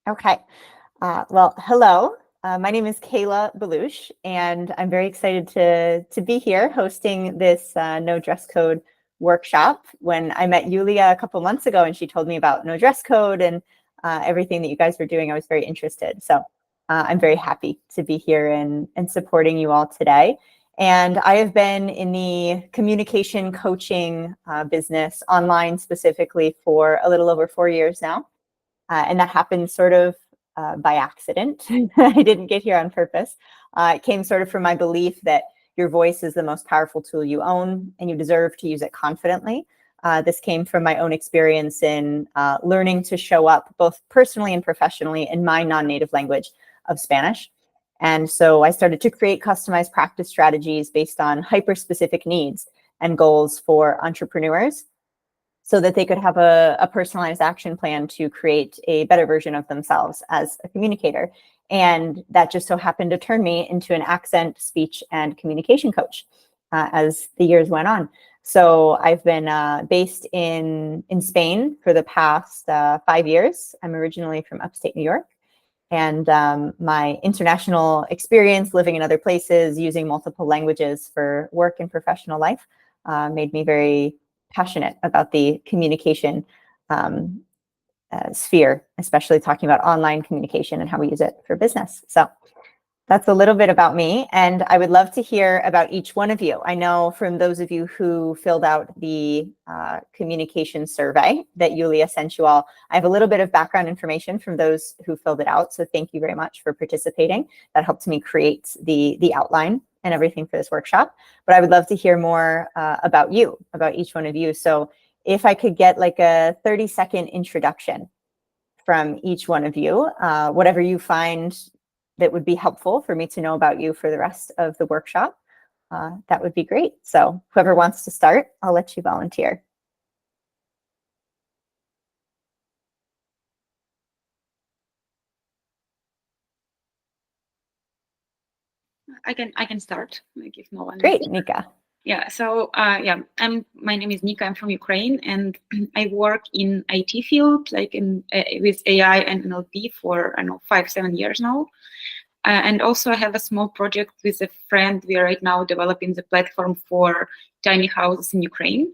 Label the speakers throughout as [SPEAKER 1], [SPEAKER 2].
[SPEAKER 1] Okay. Well, hello. My name is Kayla Belush, and I'm very excited to be here hosting this no dress code workshop. When I met Yulia a couple months ago and she told me about no dress code and everything that you guys were doing, I was very interested. So I'm very happy to be here and supporting you all today. And I have been in the communication coaching business online specifically for a little over 4 years now. And that happened sort of by accident. I didn't get here on purpose. It came sort of from my belief that your voice is the most powerful tool you own and you deserve to use it confidently. This came from my own experience in learning to show up both personally and professionally in my non-native language of Spanish. And so I started to create customized practice strategies based on hyper-specific needs and goals for entrepreneurs, so that they could have a personalized action plan to create a better version of themselves as a communicator. And that just so happened to turn me into an accent, speech, and communication coach as the years went on. So I've been based in Spain for the past 5 years. I'm originally from upstate New York. And my international experience living in other places, using multiple languages for work and professional life, made me very passionate about the communication sphere, especially talking about online communication and how we use it for business. So that's a little bit about me, and I would love to hear about each one of you. I know from those of you who filled out the communication survey that Yulia sent you all, I have a little bit of background information from those who filled it out. So thank you very much for participating. That helped me create the outline and everything for this workshop. But I would love to hear more about you, about each one of you. So if I could get like a 30-second introduction from each one of you, whatever you find that would be helpful for me to know about you for the rest of the workshop, that would be great. So whoever wants to start, I'll let you volunteer.
[SPEAKER 2] I can start, like, if no one.
[SPEAKER 1] Great, Nika.
[SPEAKER 2] Yeah. So my name is Nika. I'm from Ukraine, and I work in IT field, like with AI and NLP for, I don't know, 5-7 years now. And also I have a small project with a friend. We are right now developing the platform for tiny houses in Ukraine.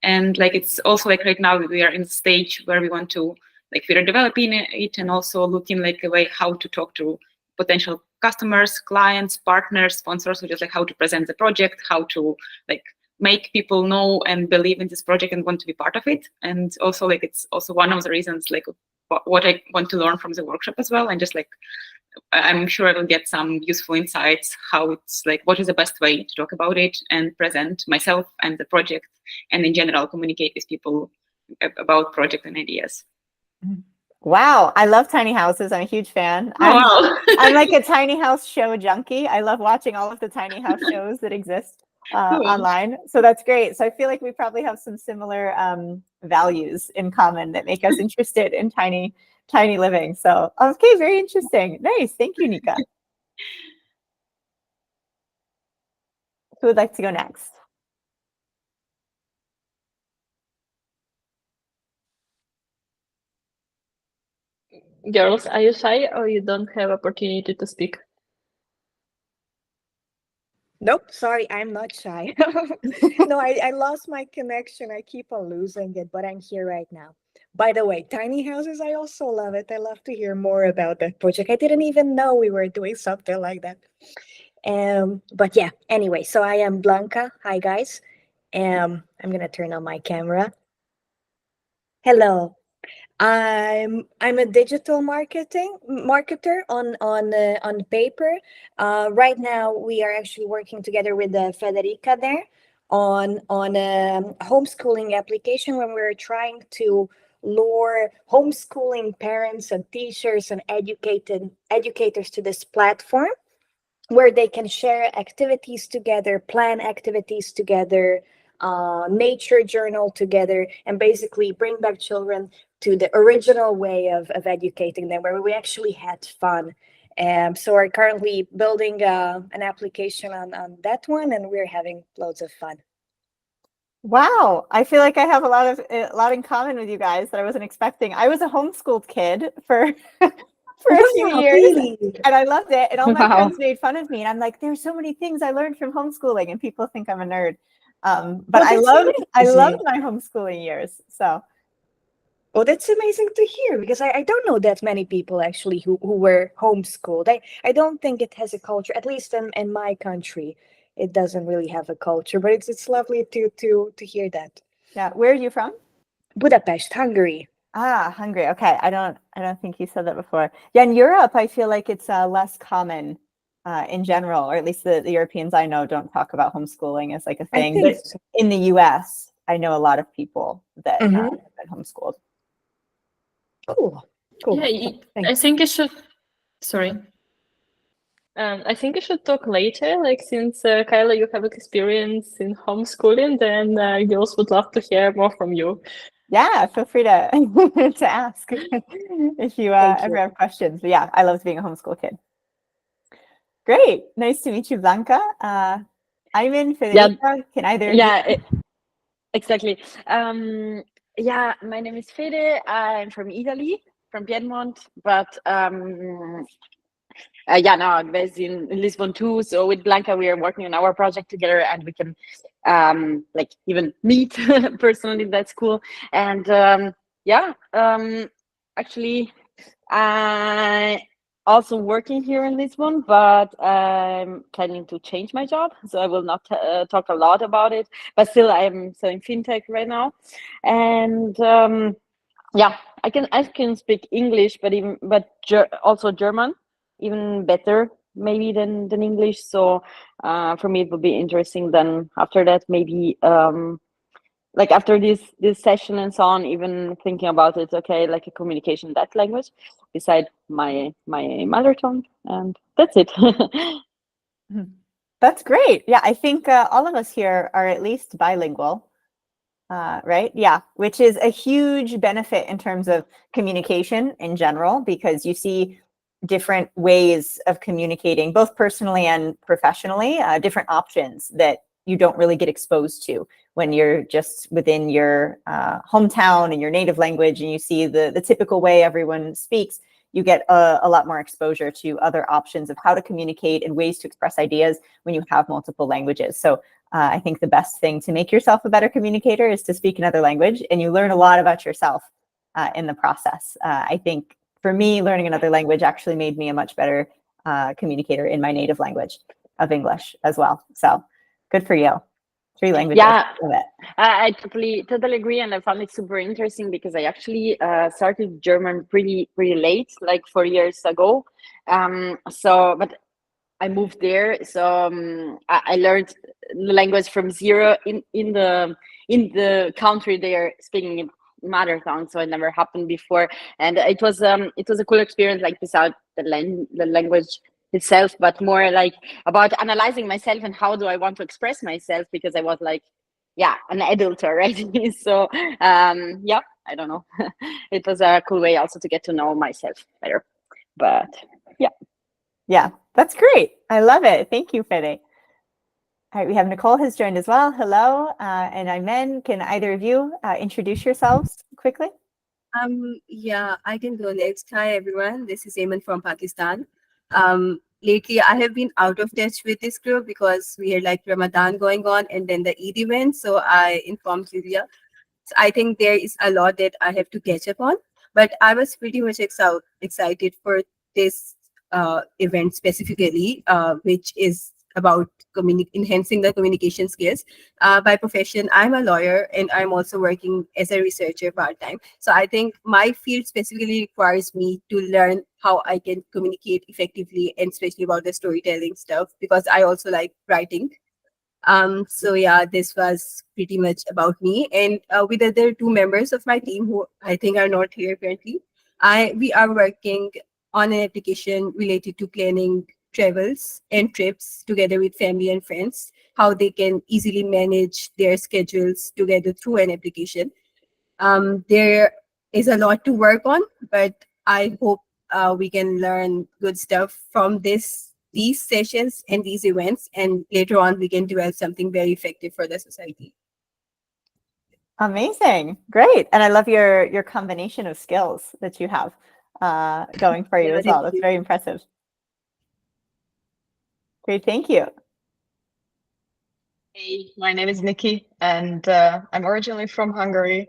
[SPEAKER 2] And like, it's also like right now we are in the stage where we want to, like, we are developing it and also looking like a way how to talk to potential customers, clients, partners, sponsors, which is like how to present the project, how to like make people know and believe in this project and want to be part of it. And also like, it's also one of the reasons like what I want to learn from the workshop as well. And just like, I'm sure I will get some useful insights, how it's like, what is the best way to talk about it and present myself and the project, and in general communicate with people about project and ideas.
[SPEAKER 1] Wow, I love tiny houses. I'm a huge fan.
[SPEAKER 2] Oh, wow.
[SPEAKER 1] I'm like a tiny house show junkie. I love watching all of the tiny house shows that exist online. So that's great. So I feel like we probably have some similar values in common that make us interested in tiny living. So okay, very interesting. Nice. Thank you, Nika. Who would like to go next?
[SPEAKER 3] Girls, are you shy or you don't have opportunity to speak?
[SPEAKER 4] Nope, sorry, I'm not shy. No, I lost my connection. I keep on losing it, but I'm here right now. By the way, tiny houses, I also love it. I love to hear more about that project. I didn't even know we were doing something like that. But yeah, anyway, so I am Blanca. Hi guys. I'm gonna turn on my camera. Hello. I'm a digital marketer on paper. Right now, we are actually working together with Federica there on a homeschooling application when we're trying to lure homeschooling parents and teachers and educated educators to this platform where they can share activities together, plan activities together, nature journal together, and basically bring back children to the original way of educating them, where we actually had fun. So we're currently building an application on that one, and we're having loads of fun.
[SPEAKER 1] Wow, I feel like I have a lot in common with you guys that I wasn't expecting. I was a homeschooled kid for for a few
[SPEAKER 4] Wow,
[SPEAKER 1] years,
[SPEAKER 4] really?
[SPEAKER 1] and I loved it. And all my
[SPEAKER 3] Wow.
[SPEAKER 1] friends made fun of me, and I'm like, "There's so many things I learned from homeschooling," and people think I'm a nerd. But
[SPEAKER 4] Oh, that's
[SPEAKER 1] I loved
[SPEAKER 4] amazing.
[SPEAKER 1] my homeschooling years. So
[SPEAKER 4] Oh, that's amazing to hear because I don't know that many people actually who were homeschooled. I don't think it has a culture, at least in my country. It doesn't really have a culture, but it's lovely to hear that.
[SPEAKER 1] yeah, where are you from?
[SPEAKER 4] Budapest, Hungary.
[SPEAKER 1] Ah, Hungary. Okay, I don't think you said that before. Yeah, in Europe, I feel like it's less common in general, or at least the Europeans I know don't talk about homeschooling as like a
[SPEAKER 4] I
[SPEAKER 1] thing.
[SPEAKER 4] think
[SPEAKER 1] But
[SPEAKER 4] so.
[SPEAKER 1] in the U.S., I know a lot of people that
[SPEAKER 4] Hmm.
[SPEAKER 1] have been homeschooled.
[SPEAKER 4] Cool. Cool.
[SPEAKER 3] Yeah, I
[SPEAKER 4] Thanks.
[SPEAKER 3] think you should. Sorry. I think you should talk later. Like since Kyla, you have experience in homeschooling, then girls would love to hear more from you.
[SPEAKER 1] Yeah, feel free to to ask if you
[SPEAKER 4] Thank
[SPEAKER 1] ever
[SPEAKER 4] you.
[SPEAKER 1] have questions. But yeah, I loved being a homeschool kid. Great, nice to meet you, Blanca. Ivan,
[SPEAKER 3] Yeah,
[SPEAKER 1] Federica, can either of you?
[SPEAKER 3] yeah, exactly. Yeah, my name is Fede. I'm from Italy, from Piedmont, but yeah, now I'm based in Lisbon too. So with Blanca, we are working on our project together, and we can like even meet personally. That's cool. And yeah, actually, I also working here in Lisbon, but I'm planning to change my job, so I will not talk a lot about it. But still, I'm selling fintech right now, and yeah, I can speak English, but also German, even better maybe than English. So for me, it would be interesting. Then after that, maybe like after this session and so on, even thinking about it. Okay, like a communication that language, beside my mother tongue, and that's it.
[SPEAKER 1] Mhm. That's great. Yeah, I think all of us here are at least bilingual, right? Yeah, which is a huge benefit in terms of communication in general, because you see different ways of communicating, both personally and professionally, different options that you don't really get exposed to when you're just within your hometown and your native language, and you see the typical way everyone speaks. You get a lot more exposure to other options of how to communicate and ways to express ideas when you have multiple languages. So I think the best thing to make yourself a better communicator is to speak another language, and you learn a lot about yourself in the process. I think for me, learning another language actually made me a much better communicator in my native language of English as well. So good for you. 3 languages.
[SPEAKER 3] Yeah,
[SPEAKER 1] Love it.
[SPEAKER 3] I totally agree, and I found it super interesting because I actually started German pretty late, like 4 years ago. So, but I moved there, so I learned the language from zero in the country they are speaking in mother tongue. So it never happened before, and it was a cool experience. Like without the language itself, but more like about analyzing myself and how do I want to express myself, because I was like, yeah, an adult already. So yeah, I don't know. It was a cool way also to get to know myself better. But yeah.
[SPEAKER 1] Yeah, that's great. I love it. Thank you, Fede. All right, we have Nicole has joined as well. Hello, and Imen. Can either of you introduce yourselves quickly?
[SPEAKER 5] Yeah, I can go next. Hi, everyone. This is Ayman from Pakistan. Lately, I have been out of touch with this group because we had like Ramadan going on and then the Eid event. So I informed Julia. So I think there is a lot that I have to catch up on. But I was pretty much excited for this event specifically, which is about enhancing the communication skills. By profession, I'm a lawyer and I'm also working as a researcher part time. So I think my field specifically requires me to learn how I can communicate effectively and especially about the storytelling stuff because I also like writing. So yeah, this was pretty much about me. And with other two members of my team who I think are not here currently, we are working on an application related to planning travels and trips together with family and friends, how they can easily manage their schedules together through an application. There is a lot to work on, but I hope we can learn good stuff from these sessions and these events, and later on we can develop something very effective for the society.
[SPEAKER 1] Amazing. Great. And I love your combination of skills that you have going for you
[SPEAKER 5] Yeah,
[SPEAKER 1] as well.
[SPEAKER 5] thank
[SPEAKER 1] That's
[SPEAKER 5] you.
[SPEAKER 1] very impressive. Great. Thank you.
[SPEAKER 6] Hey, my name is Nikki, and I'm originally from Hungary,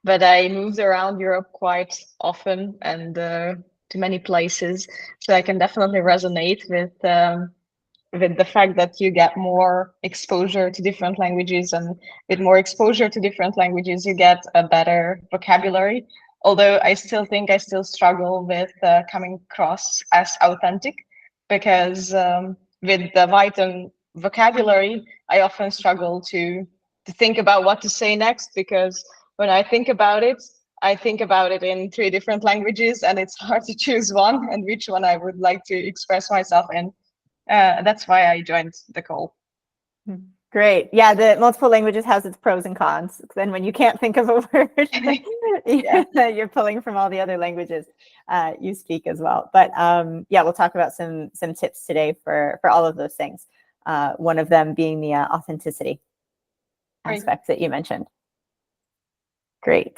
[SPEAKER 6] but I moved around Europe quite often and to many places. So I can definitely resonate with the fact that you get more exposure to different languages, and with more exposure to different languages, you get a better vocabulary. Although I still think I still struggle with coming across as authentic, because with the Viton vocabulary, I often struggle to think about what to say next, because when I think about it in 3 different languages, and it's hard to choose one and which one I would like to express myself in. That's why I joined the call.
[SPEAKER 1] Great. Yeah, the multiple languages has its pros and cons. Then when you can't think of a word, you're pulling from all the other languages you speak as well. But yeah, we'll talk about some tips today for all of those things. One of them being the authenticity aspects that you mentioned. Great.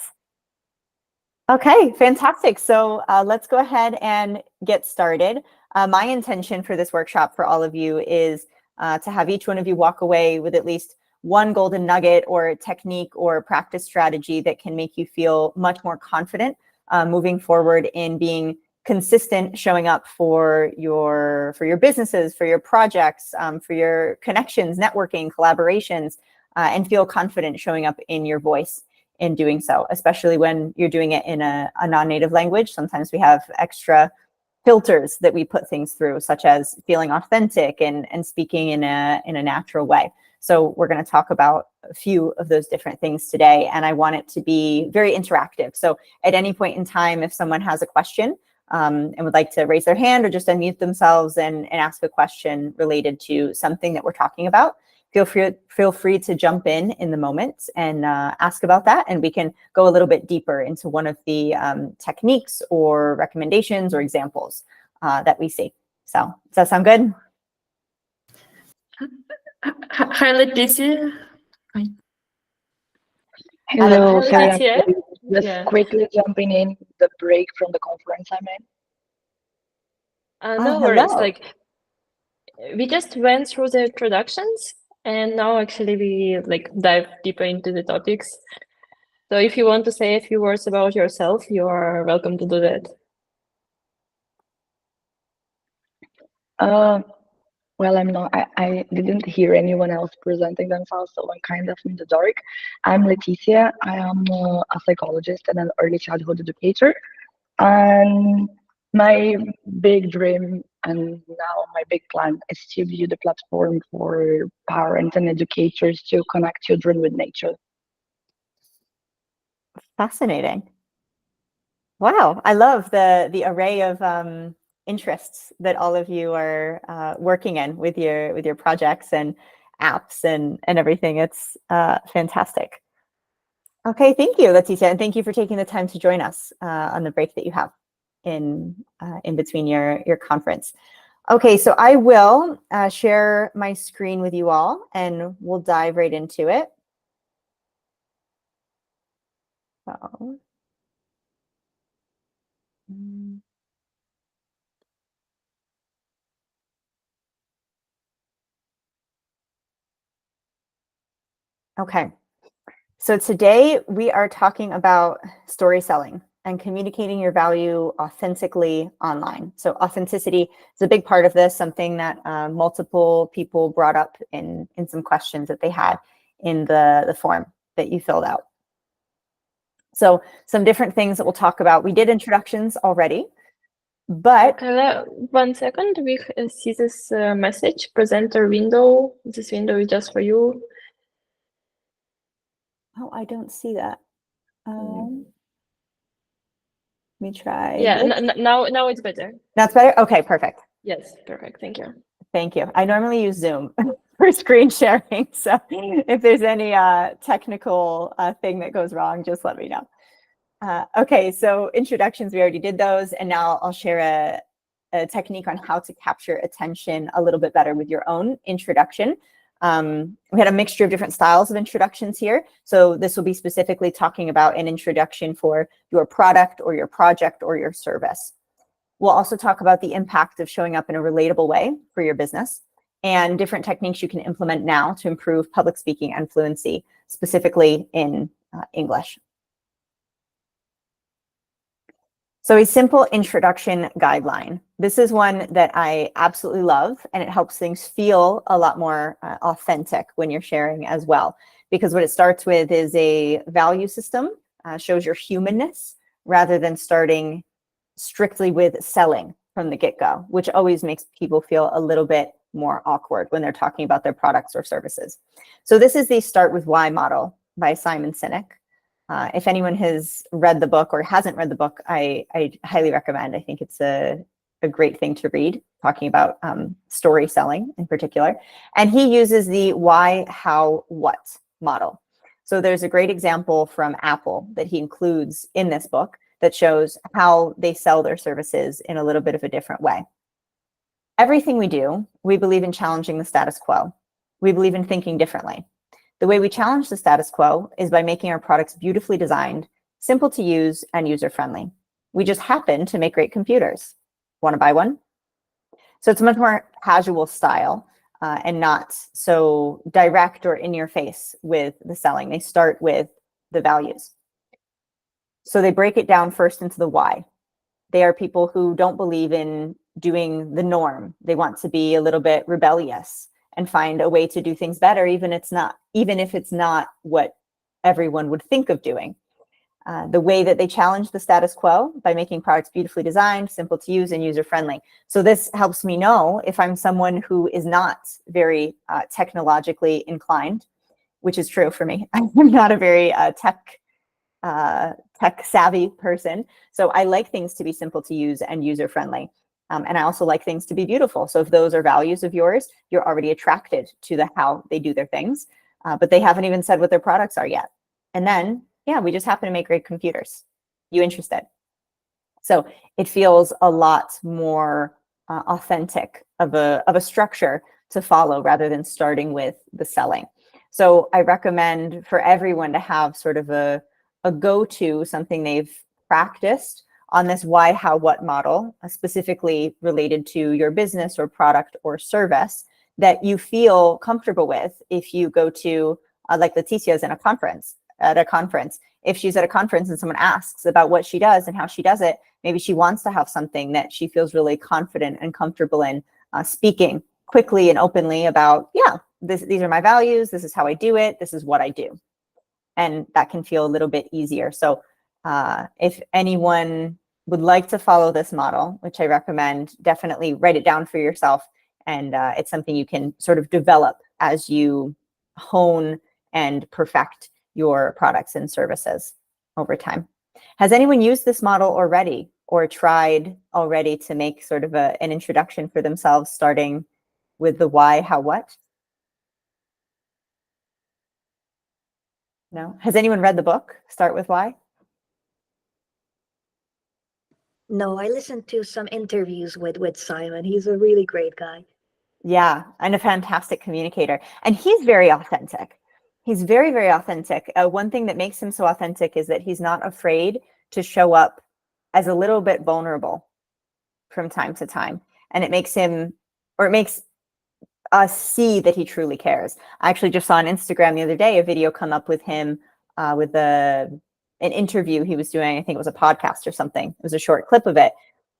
[SPEAKER 1] Okay, fantastic. So let's go ahead and get started. My intention for this workshop for all of you is to have each one of you walk away with at least one golden nugget or technique or practice strategy that can make you feel much more confident moving forward in being consistent, showing up for your businesses, for your projects, for your connections, networking, collaborations, and feel confident showing up in your voice in doing so, especially when you're doing it in a non-native language. Sometimes we have extra filters that we put things through, such as feeling authentic and speaking in a natural way. So we're going to talk about a few of those different things today, and I want it to be very interactive. So at any point in time, if someone has a question and would like to raise their hand or just unmute themselves and ask a question related to something that we're talking about, feel free to jump in the moment and ask about that, and we can go a little bit deeper into one of the techniques or recommendations or examples that we see. So does that sound good?
[SPEAKER 7] Hi, Leticia.
[SPEAKER 8] Hello,
[SPEAKER 7] Hi,
[SPEAKER 8] sorry,
[SPEAKER 7] Leticia.
[SPEAKER 8] I'm just
[SPEAKER 7] Yeah.
[SPEAKER 8] quickly jumping in the break from the conference I'm in.
[SPEAKER 7] No worries.
[SPEAKER 1] Hello.
[SPEAKER 7] Like, we just went through the introductions, and now actually we like dive deeper into the topics. So if you want to say a few words about yourself, you are welcome to do that.
[SPEAKER 8] Well, I didn't hear anyone else presenting themselves, so I'm kind of in the dark. I'm Leticia. I am a psychologist and an early childhood educator. And my big dream and now my big plan is to be the platform for parents and educators to connect children with nature.
[SPEAKER 1] Fascinating. Wow, I love the array of interests that all of you are working in with your projects and apps and everything. It's fantastic. Okay, thank you, Leticia, and thank you for taking the time to join us on the break that you have in between your conference. Okay, so I will share my screen with you all, and we'll dive right into it. So, okay. So today we are talking about story selling and communicating your value authentically online. So authenticity is a big part of this, something that multiple people brought up in some questions that they had in the form that you filled out. So some different things that we'll talk about. We did introductions already, but
[SPEAKER 7] Kayla, 1 second. We see this message, presenter window. This window is just for you.
[SPEAKER 1] oh, I don't see that. Let me try.
[SPEAKER 7] Yeah,
[SPEAKER 1] this.
[SPEAKER 7] now it's better.
[SPEAKER 1] That's better. Okay, perfect.
[SPEAKER 7] Yes, perfect. Thank you.
[SPEAKER 1] Thank you. I normally use Zoom for screen sharing. So if there's any technical thing that goes wrong, just let me know. Okay, so introductions, we already did those. And now I'll share a technique on how to capture attention a little bit better with your own introduction. We had a mixture of different styles of introductions here. So this will be specifically talking about an introduction for your product or your project or your service. We'll also talk about the impact of showing up in a relatable way for your business and different techniques you can implement now to improve public speaking and fluency, specifically in English. So a simple introduction guideline. This is one that I absolutely love, and it helps things feel a lot more authentic when you're sharing as well. Because what it starts with is a value system, shows your humanness, rather than starting strictly with selling from the get-go, which always makes people feel a little bit more awkward when they're talking about their products or services. So this is the Start With Why model by Simon Sinek. If anyone has read the book or hasn't read the book, I highly recommend. I think it's a great thing to read, talking about story selling in particular. And he uses the why, how, what model. So there's a great example from Apple that he includes in this book that shows how they sell their services in a little bit of a different way. Everything we do, we believe in challenging the status quo. We believe in thinking differently. The way we challenge the status quo is by making our products beautifully designed, simple to use, and user-friendly. We just happen to make great computers. Want to buy one? So it's a much more casual style and not so direct or in your face with the selling. They start with the values. So they break it down first into the why. They are people who don't believe in doing the norm. They want to be a little bit rebellious and find a way to do things better, even if it's not what everyone would think of doing. The way that they challenge the status quo by making products beautifully designed, simple to use, and user-friendly. So this helps me know if I'm someone who is not very technologically inclined, which is true for me. I'm not a very tech-savvy person. So I like things to be simple to use and user-friendly. And I also like things to be beautiful. So if those are values of yours, you're already attracted to the how they do their things, but they haven't even said what their products are yet. And then, yeah, we just happen to make great computers. You interested? So it feels a lot more authentic of a structure to follow rather than starting with the selling. So I recommend for everyone to have sort of a go-to, something they've practiced on this why, how, what model, specifically related to your business or product or service that you feel comfortable with if you go to, like Leticia's at a conference. If she's at a conference and someone asks about what she does and how she does it, maybe she wants to have something that she feels really confident and comfortable in speaking quickly and openly about, yeah, these are my values, this is how I do it, this is what I do. And that can feel a little bit easier. So if anyone would like to follow this model, which I recommend, definitely write it down for yourself. And it's something you can sort of develop as you hone and perfect your products and services over time. Has anyone used this model already or tried already to make sort of an introduction for themselves, starting with the why, how, what? No? Has anyone read the book, Start With Why?
[SPEAKER 4] No, I listened to some interviews with Simon. He's a really great guy.
[SPEAKER 1] Yeah, and a fantastic communicator. And he's very authentic. He's very, very authentic. One thing that makes him so authentic is that he's not afraid to show up as a little bit vulnerable from time to time. And it makes us see that he truly cares. I actually just saw on Instagram the other day a video come up with him with an interview he was doing. I think it was a podcast or something. It was a short clip of it.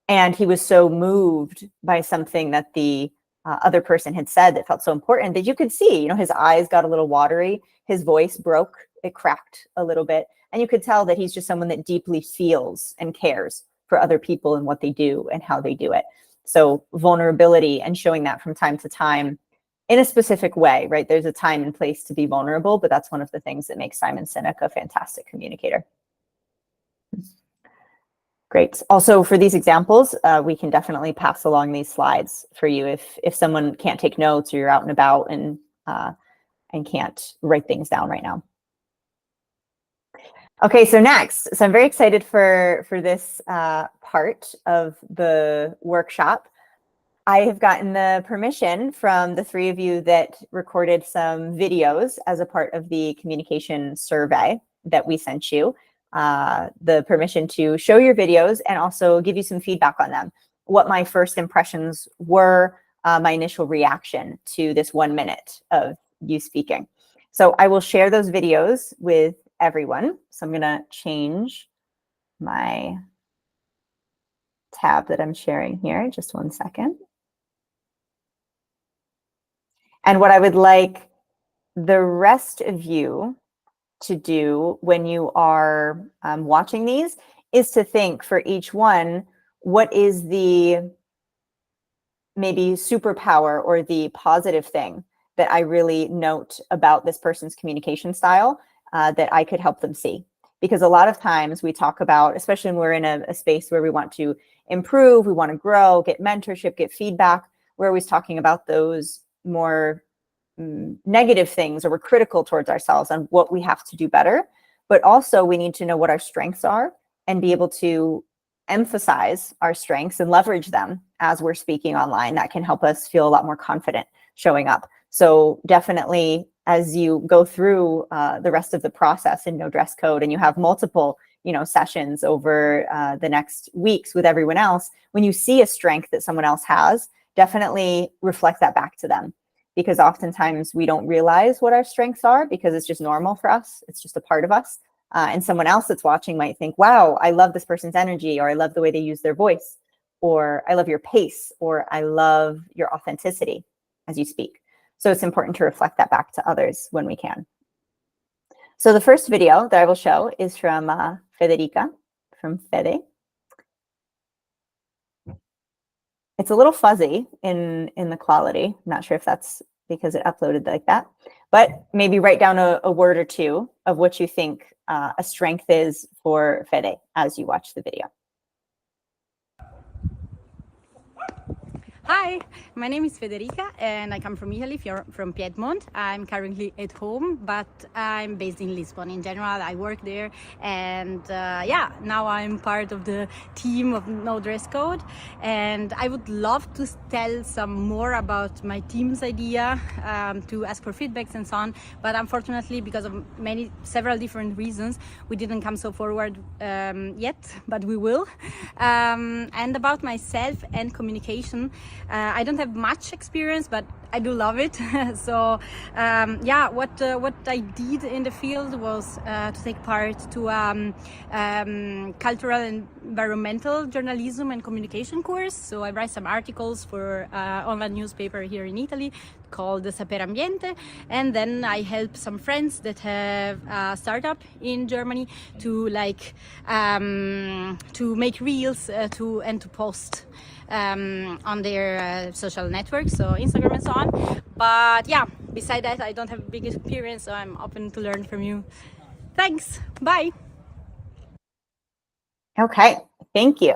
[SPEAKER 1] And he was so moved by something that the other person had said that felt so important that you could see, his eyes got a little watery, his voice broke, it cracked a little bit. And you could tell that he's just someone that deeply feels and cares for other people and what they do and how they do it. So vulnerability and showing that from time to time in a specific way, right? There's a time and place to be vulnerable, but that's one of the things that makes Simon Sinek a fantastic communicator. Great. Also, for these examples, we can definitely pass along these slides for you if someone can't take notes or you're out and about and can't write things down right now. Okay, so next, I'm very excited for this part of the workshop. I have gotten the permission from the three of you that recorded some videos as a part of the communication survey that we sent you, the permission to show your videos and also give you some feedback on them. What my first impressions were, my initial reaction to this 1 minute of you speaking. So I will share those videos with everyone. So I'm going to change my tab that I'm sharing here. Just 1 second. And what I would like the rest of you to do when you are watching these is to think for each one, what is the maybe superpower or the positive thing that I really note about this person's communication style that I could help them see. Because a lot of times we talk about, especially when we're in a space where we want to improve, we want to grow, get mentorship, get feedback, we're always talking about those more negative things, or we're critical towards ourselves on what we have to do better. But also we need to know what our strengths are and be able to emphasize our strengths and leverage them as we're speaking online. That can help us feel a lot more confident showing up. So definitely, as you go through the rest of the process in No Dress Code, and you have multiple, sessions over the next weeks with everyone else, when you see a strength that someone else has, definitely reflect that back to them. Because oftentimes we don't realize what our strengths are because it's just normal for us. It's just a part of us. And someone else that's watching might think, wow, I love this person's energy, or I love the way they use their voice, or I love your pace, or I love your authenticity as you speak. So it's important to reflect that back to others when we can. So the first video that I will show is from Federica, from Fede. It's a little fuzzy in the quality. I'm not sure if that's because it uploaded like that, but maybe write down a word or two of what you think a strength is for Fede as you watch the video.
[SPEAKER 9] Hi, my name is Federica and I come from Italy, from Piedmont. I'm currently at home, but I'm based in Lisbon. In general, I work there, and now I'm part of the team of No Dress Code, and I would love to tell some more about my team's idea, to ask for feedbacks and so on, but unfortunately, because of several different reasons, we didn't come so forward yet, but we will. And about myself and communication, I don't have much experience, but I do love it. So what I did in the field was to take part to cultural and environmental journalism and communication course. So I write some articles for online newspaper here in Italy called the Saper Ambiente, and then I help some friends that have a startup in Germany to to make reels to post on their social networks, so Instagram and so on. But yeah, beside that, I don't have big experience, so I'm open to learn from you. Thanks. Bye.
[SPEAKER 1] Okay, thank you,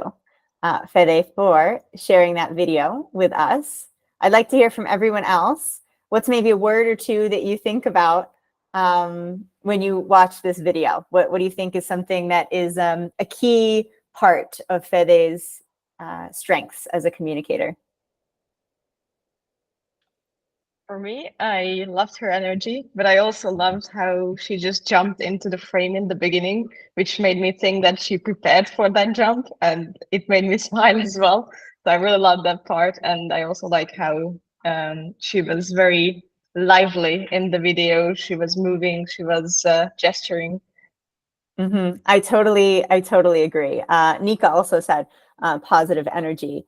[SPEAKER 1] Fede, for sharing that video with us. I'd like to hear from everyone else. What's maybe a word or two that you think about when you watch this video? What do you think is something that is a key part of Fede's strengths as a communicator?
[SPEAKER 6] For me, I loved her energy, but I also loved how she just jumped into the frame in the beginning, which made me think that she prepared for that jump, and it made me smile as well. So I really loved that part, and I also like how she was very lively in the video. She was moving, she was gesturing.
[SPEAKER 1] Mm-hmm. I totally agree. Nika also said positive energy.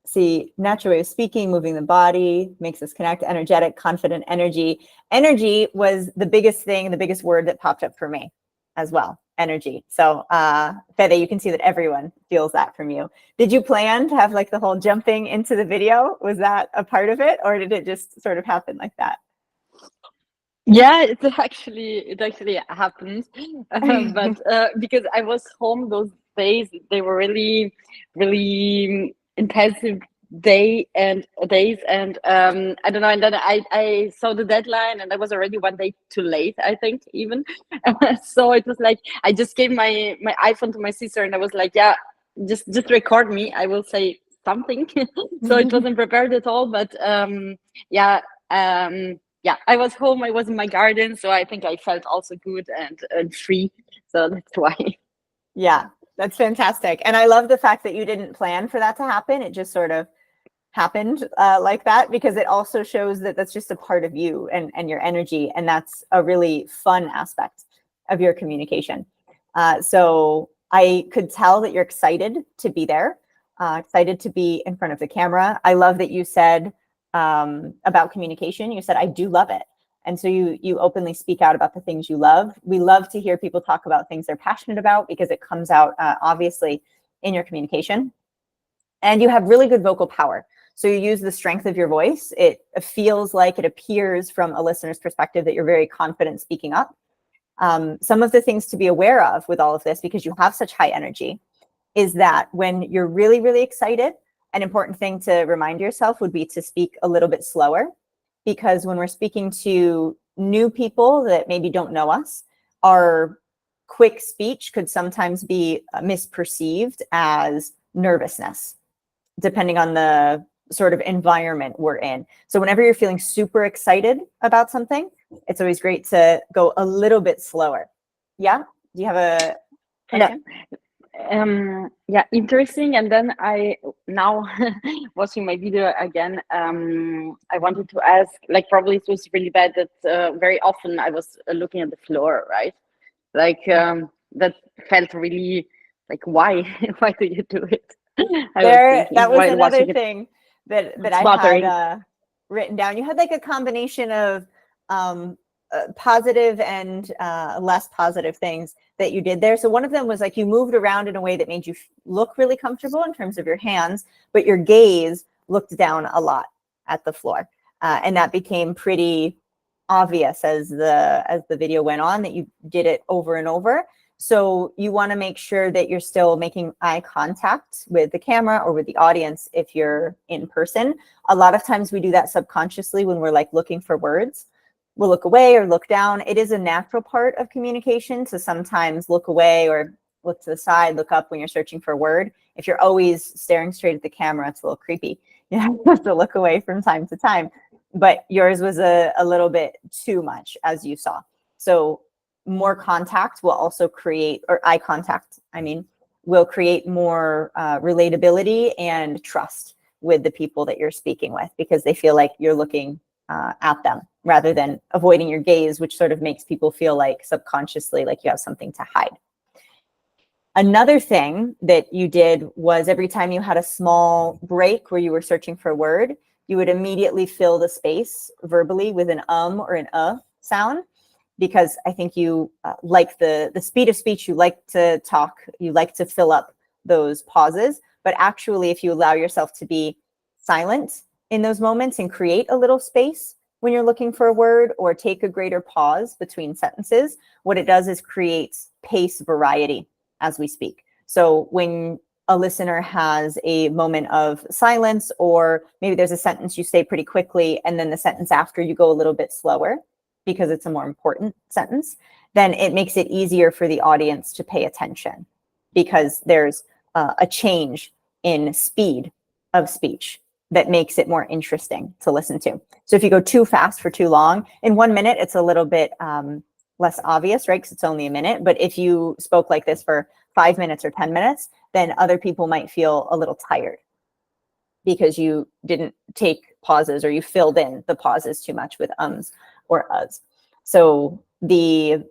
[SPEAKER 1] See, natural way of speaking, moving the body, makes us connect, energetic, confident energy. Energy was the biggest thing, the biggest word that popped up for me as well, energy. So Fede, you can see that everyone feels that from you. Did you plan to have like the whole jumping into the video? Was that a part of it, or did it just sort of happen like that?
[SPEAKER 3] Yeah, it actually happened, but because I was home those days, they were really, really intensive days, and I don't know. And then I saw the deadline, and I was already 1 day too late, I think, even. So it was like I just gave my iPhone to my sister, and I was like, yeah, just record me. I will say something. So it wasn't prepared at all. But yeah, I was home. I was in my garden, so I think I felt also good and free. So that's why.
[SPEAKER 1] Yeah, that's fantastic. And I love the fact that you didn't plan for that to happen. It just sort of happened like that, because it also shows that that's just a part of you and your energy. And that's a really fun aspect of your communication. So I could tell that you're excited to be there, excited to be in front of the camera. I love that you said about communication. You said, I do love it. And so you openly speak out about the things you love. We love to hear people talk about things they're passionate about, because it comes out obviously in your communication. And you have really good vocal power. So you use the strength of your voice. It feels like, it appears from a listener's perspective, that you're very confident speaking up. Some of the things to be aware of with all of this, because you have such high energy, is that when you're really, really excited, an important thing to remind yourself would be to speak a little bit slower. Because when we're speaking to new people that maybe don't know us, our quick speech could sometimes be misperceived as nervousness, depending on the sort of environment we're in. So whenever you're feeling super excited about something, it's always great to go a little bit slower. Yeah? Do you have a question?
[SPEAKER 3] Yeah, interesting. And then I now watching my video again, I wanted to ask, like, probably it was really bad that very often I was looking at the floor, right? Like that felt really like, why? Why do you do it?
[SPEAKER 1] That was another thing that I
[SPEAKER 3] bothering.
[SPEAKER 1] had written down. You had like a combination of positive and less positive things that you did there. So one of them was like, you moved around in a way that made you look really comfortable in terms of your hands, but your gaze looked down a lot at the floor. And that became pretty obvious as the video went on, that you did it over and over. So you want to make sure that you're still making eye contact with the camera or with the audience if you're in person. A lot of times we do that subconsciously when we're like looking for words. We'll look away or look down. It is a natural part of communication to sometimes look away or look to the side, look up when you're searching for a word. If you're always staring straight at the camera, it's a little creepy. You have to look away from time to time. But yours was a little bit too much, as you saw. So more contact will also create, or eye contact, I mean, will create more relatability and trust with the people that you're speaking with, because they feel like you're looking at them rather than avoiding your gaze, which sort of makes people feel like subconsciously like you have something to hide. Another thing that you did was every time you had a small break where you were searching for a word, you would immediately fill the space verbally with an or an sound, because I think you like the speed of speech, you like to talk, you like to fill up those pauses. But actually, if you allow yourself to be silent in those moments and create a little space when you're looking for a word, or take a greater pause between sentences, what it does is creates pace variety as we speak. So when a listener has a moment of silence, or maybe there's a sentence you say pretty quickly, and then the sentence after you go a little bit slower because it's a more important sentence, then it makes it easier for the audience to pay attention, because there's a change in speed of speech that makes it more interesting to listen to. So if you go too fast for too long, in 1 minute, it's a little bit less obvious, right? Because it's only a minute. But if you spoke like this for 5 minutes or 10 minutes, then other people might feel a little tired because you didn't take pauses, or you filled in the pauses too much with ums or uhs. So the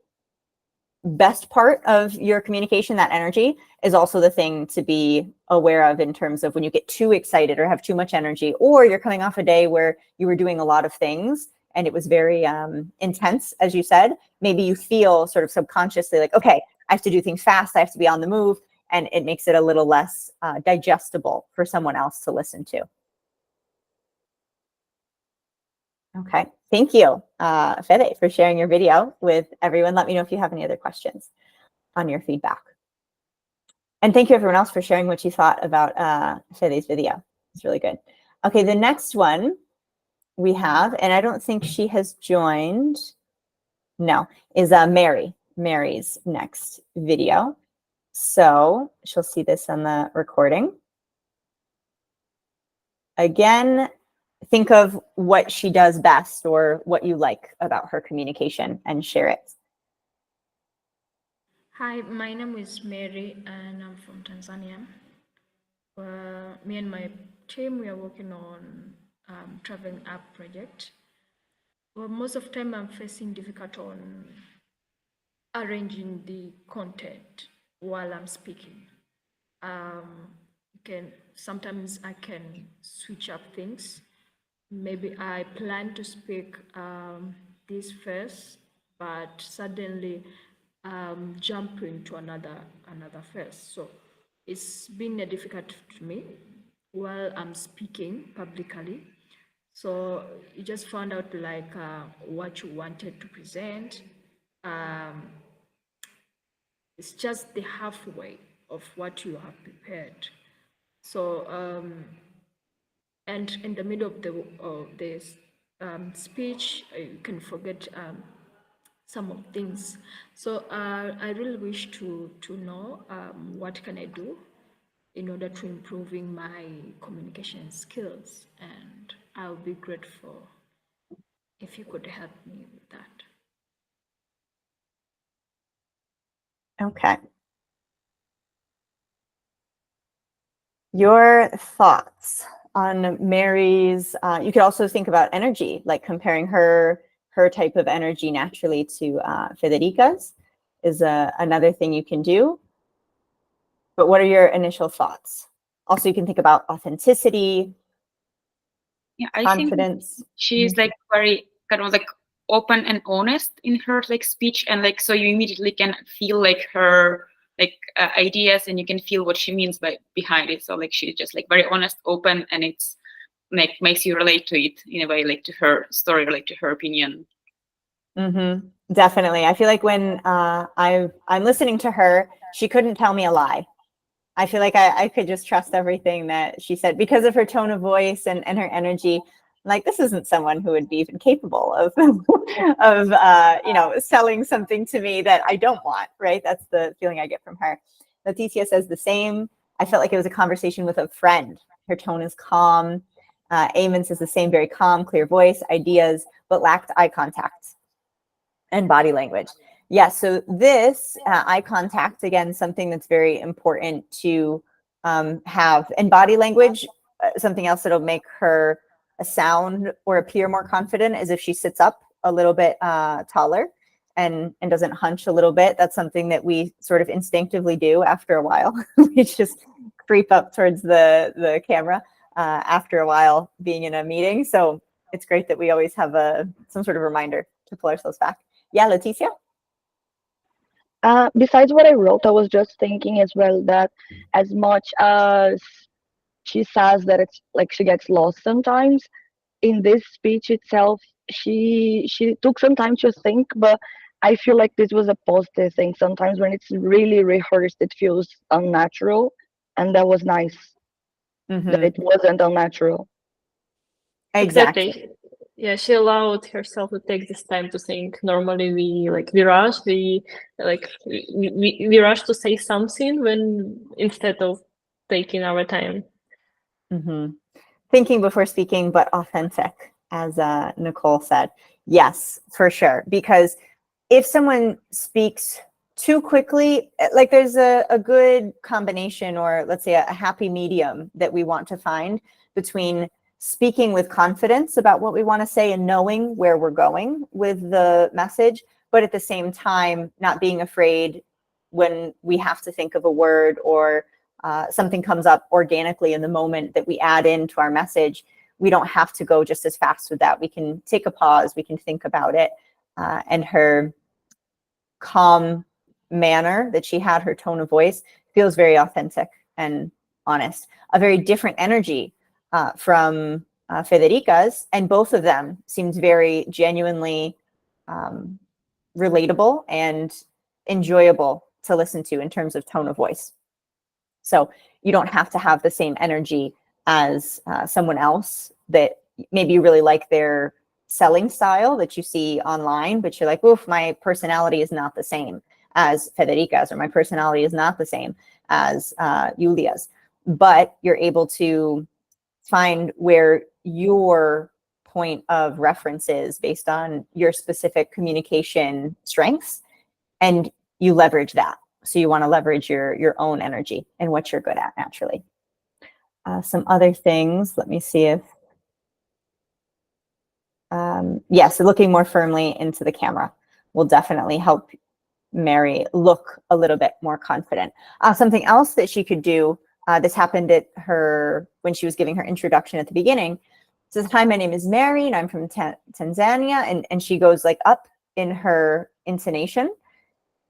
[SPEAKER 1] best part of your communication, that energy, is also the thing to be aware of in terms of when you get too excited or have too much energy, or you're coming off a day where you were doing a lot of things and it was very intense, as you said. Maybe you feel sort of subconsciously like, okay, I have to do things fast, I have to be on the move, and it makes it a little less digestible for someone else to listen to. Okay, thank you, Fede, for sharing your video with everyone. Let me know if you have any other questions on your feedback. And thank you everyone else for sharing what you thought about Fede's video. It's really good. Okay, the next one we have, and I don't think she has joined, no, is Mary's next video. So she'll see this on the recording. again, think of what she does best or what you like about her communication and share it.
[SPEAKER 10] Hi, my name is Mary and I'm from Tanzania. Me and my team, we are working on traveling app project. Well, most of the time I'm facing difficult on arranging the content while I'm speaking. Sometimes I can switch up things. Maybe I plan to speak this first, but suddenly jump into another first. So it's been a difficult to me while I'm speaking publicly. So you just found out like what you wanted to present. It's just the halfway of what you have prepared. So and in the middle of the speech, you can forget some of things. So I really wish to know what can I do in order to improving my communication skills, and I'll be grateful if you could help me with that.
[SPEAKER 1] Okay. Your thoughts on Mary's, you could also think about energy, like comparing her type of energy naturally to Federica's is another thing you can do. But what are your initial thoughts? Also, you can think about authenticity, confidence.
[SPEAKER 2] She's like very kind of like open and honest in her like speech, and like so you immediately can feel like her like ideas, and you can feel what she means by behind it. So like she's just like very honest, open, and it's like makes you relate to it in a way, like to her story or like to her opinion.
[SPEAKER 1] Mm-hmm. Definitely. I feel like when I'm listening to her, she couldn't tell me a lie. I feel like I could just trust everything that she said because of her tone of voice and her energy. Like, this isn't someone who would be even capable of selling something to me that I don't want, right? That's the feeling I get from her. Leticia says the same. I felt like it was a conversation with a friend. Her tone is calm. Eamon says the same, very calm, clear voice, ideas, but lacked eye contact and body language. Yes, so this eye contact, again, something that's very important to have. And body language, something else that'll make her sound or appear more confident is if she sits up a little bit taller and doesn't hunch a little bit. That's something that we sort of instinctively do after a while. We just creep up towards the camera after a while being in a meeting. So it's great that we always have some sort of reminder to pull ourselves back. Yeah, Leticia?
[SPEAKER 8] Besides what I wrote, I was just thinking as well that as much as she says that it's like she gets lost sometimes, in this speech itself, she took some time to think, but I feel like this was a positive thing. Sometimes when it's really rehearsed, it feels unnatural, and that was nice that it wasn't unnatural.
[SPEAKER 1] Exactly.
[SPEAKER 7] Yeah, she allowed herself to take this time to think. Normally we rush, we rush to say something when instead of taking our time.
[SPEAKER 1] Thinking before speaking, but authentic, as Nicole said. Yes, for sure. Because if someone speaks too quickly, like there's a good combination, or let's say a happy medium that we want to find between speaking with confidence about what we want to say and knowing where we're going with the message, but at the same time, not being afraid when we have to think of a word or something comes up organically in the moment that we add into our message. We don't have to go just as fast with that. We can take a pause, we can think about it. And her calm manner that she had, her tone of voice, feels very authentic and honest. A very different energy from Federica's, and both of them seemed very genuinely relatable and enjoyable to listen to in terms of tone of voice. So you don't have to have the same energy as someone else that maybe you really like their selling style that you see online, but you're like, oof, my personality is not the same as Federica's, or my personality is not the same as Julia's. But you're able to find where your point of reference is based on your specific communication strengths, and you leverage that. So you want to leverage your own energy and what you're good at naturally. Some other things, let me see if, so looking more firmly into the camera will definitely help Mary look a little bit more confident. Something else that she could do, this happened at her, when she was giving her introduction at the beginning, says, "Hi, my name is Mary and I'm from Tanzania." And she goes like up in her intonation.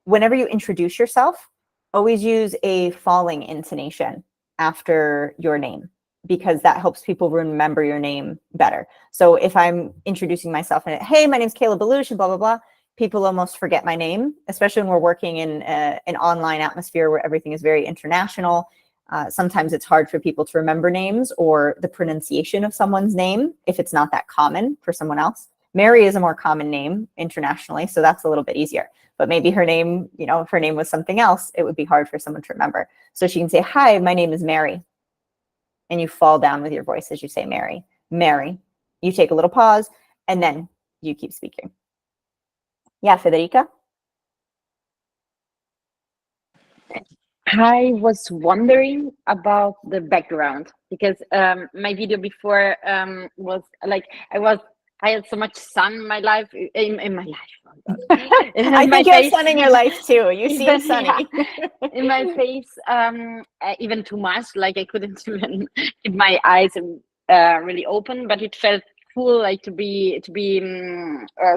[SPEAKER 1] Whenever you introduce yourself, always use a falling intonation after your name, because that helps people remember your name better. So if I'm introducing myself and, "Hey, my name's Kayla Belush," and blah, blah, blah, people almost forget my name, especially when we're working in an online atmosphere where everything is very international. Sometimes it's hard for people to remember names or the pronunciation of someone's name if it's not that common for someone else. Mary is a more common name internationally, so that's a little bit easier. But maybe her name, if her name was something else, it would be hard for someone to remember. So she can say, "Hi, my name is Mary." And you fall down with your voice as you say Mary. Mary. You take a little pause, and then you keep speaking. Yeah, Federica?
[SPEAKER 3] I was wondering about the background, because my video before was like I had so much sun in my life, in my life.
[SPEAKER 1] I think you have sun in your life too. You seem sunny.
[SPEAKER 3] Yeah, in my face, even too much. Like I couldn't even keep my eyes really open, but it felt cool, like to be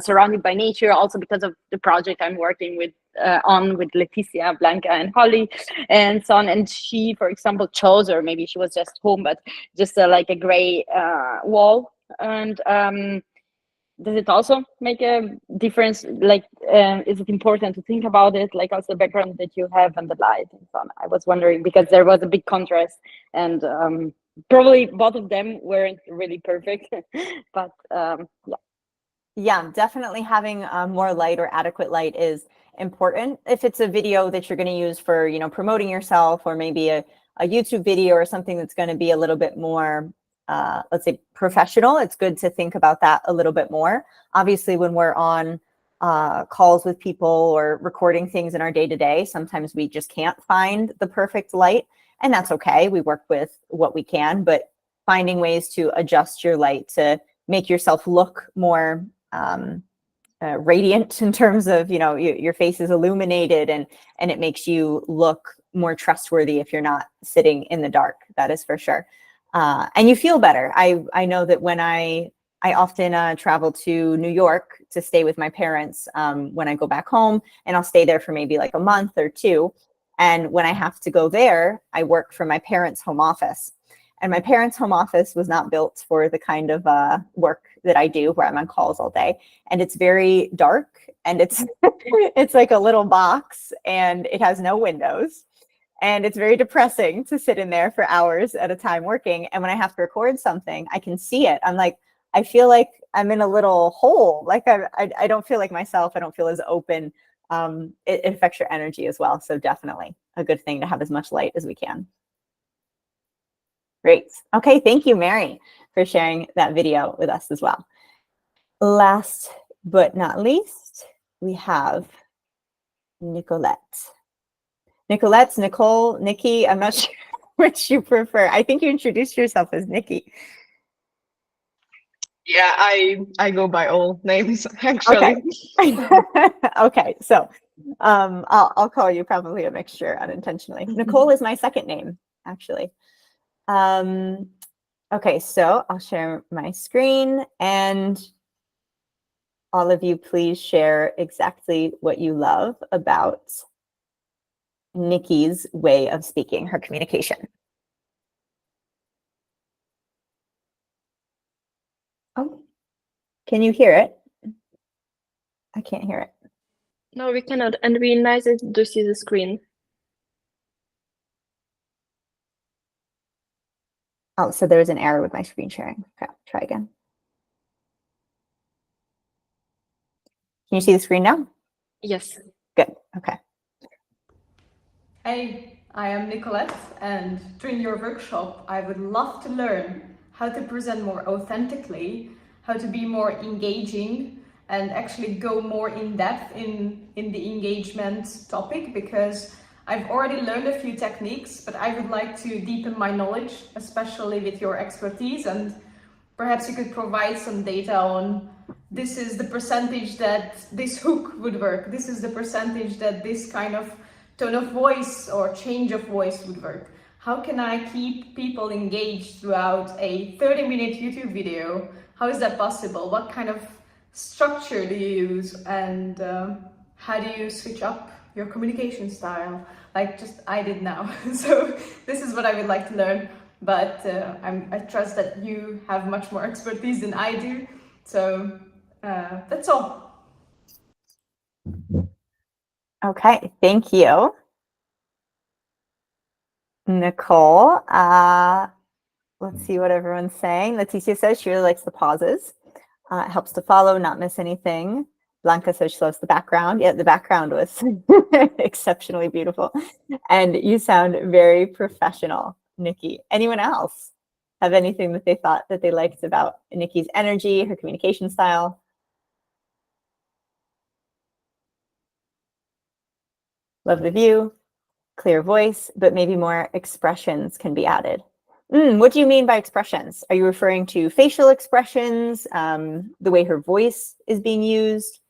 [SPEAKER 3] surrounded by nature. Also because of the project I'm working with with Leticia, Blanca, and Holly, and so on. And she, for example, chose, or maybe she was just home, but just like a gray wall. And does it also make a difference? Like, is it important to think about it, like also the background that you have and the light and so on? I was wondering, because there was a big contrast, and probably both of them weren't really perfect, but yeah.
[SPEAKER 1] Yeah, definitely having more light or adequate light is important. If it's a video that you're going to use for, promoting yourself, or maybe a YouTube video or something that's going to be a little bit more, let's say, professional, it's good to think about that a little bit more. Obviously, when we're on calls with people or recording things in our day-to-day, sometimes we just can't find the perfect light, and that's okay. We work with what we can, but finding ways to adjust your light to make yourself look more radiant, in terms of, your face is illuminated, and it makes you look more trustworthy if you're not sitting in the dark. That is for sure. And you feel better. I know that when I often travel to New York to stay with my parents when I go back home, and I'll stay there for maybe like a month or two. And when I have to go there, I work from my parents' home office. And my parents' home office was not built for the kind of work that I do, where I'm on calls all day. And it's very dark, and it's it's like a little box, and it has no windows. And it's very depressing to sit in there for hours at a time working. And when I have to record something, I can see it. I'm like, I feel like I'm in a little hole. Like I don't feel like myself. I don't feel as open. It affects your energy as well. So definitely a good thing to have as much light as we can. Great. Okay, thank you, Mary, for sharing that video with us as well. Last but not least, we have Nicolette. Nicolette's Nicole, Nikki, I'm not sure which you prefer. I think you introduced yourself as Nikki.
[SPEAKER 6] Yeah, I go by all names, actually.
[SPEAKER 1] Okay, okay, so I'll call you probably a mixture unintentionally. Nicole is my second name, actually. Okay, so I'll share my screen, and all of you please share exactly what you love about Nikki's way of speaking, her communication. Oh, can you hear it? I can't hear it.
[SPEAKER 7] No, we cannot, and we nice to see the screen.
[SPEAKER 1] Oh, so there was an error with my screen sharing. Okay, try again. Can you see the screen now?
[SPEAKER 7] Yes.
[SPEAKER 1] Good, okay.
[SPEAKER 11] Hey, I am Nicolette, and during your workshop, I would love to learn how to present more authentically, how to be more engaging, and actually go more in depth in the engagement topic, because I've already learned a few techniques, but I would like to deepen my knowledge, especially with your expertise. And perhaps you could provide some data on, this is the percentage that this hook would work, this is the percentage that this kind of tone of voice or change of voice would work. How can I keep people engaged throughout a 30-minute YouTube video? How is that possible? What kind of structure do you use? And how do you switch up your communication style? Like just I did now. So this is what I would like to learn. But I trust that you have much more expertise than I do. So that's all.
[SPEAKER 1] Okay, thank you, Nicole. Let's see what everyone's saying. Leticia says she really likes the pauses. It helps to follow, not miss anything. Blanca says she loves the background. Yeah, the background was exceptionally beautiful. And you sound very professional, Nikki. Anyone else have anything that they thought that they liked about Nikki's energy, her communication style? Love the view, clear voice, but maybe more expressions can be added. What do you mean by expressions? Are you referring to facial expressions, the way her voice is being used?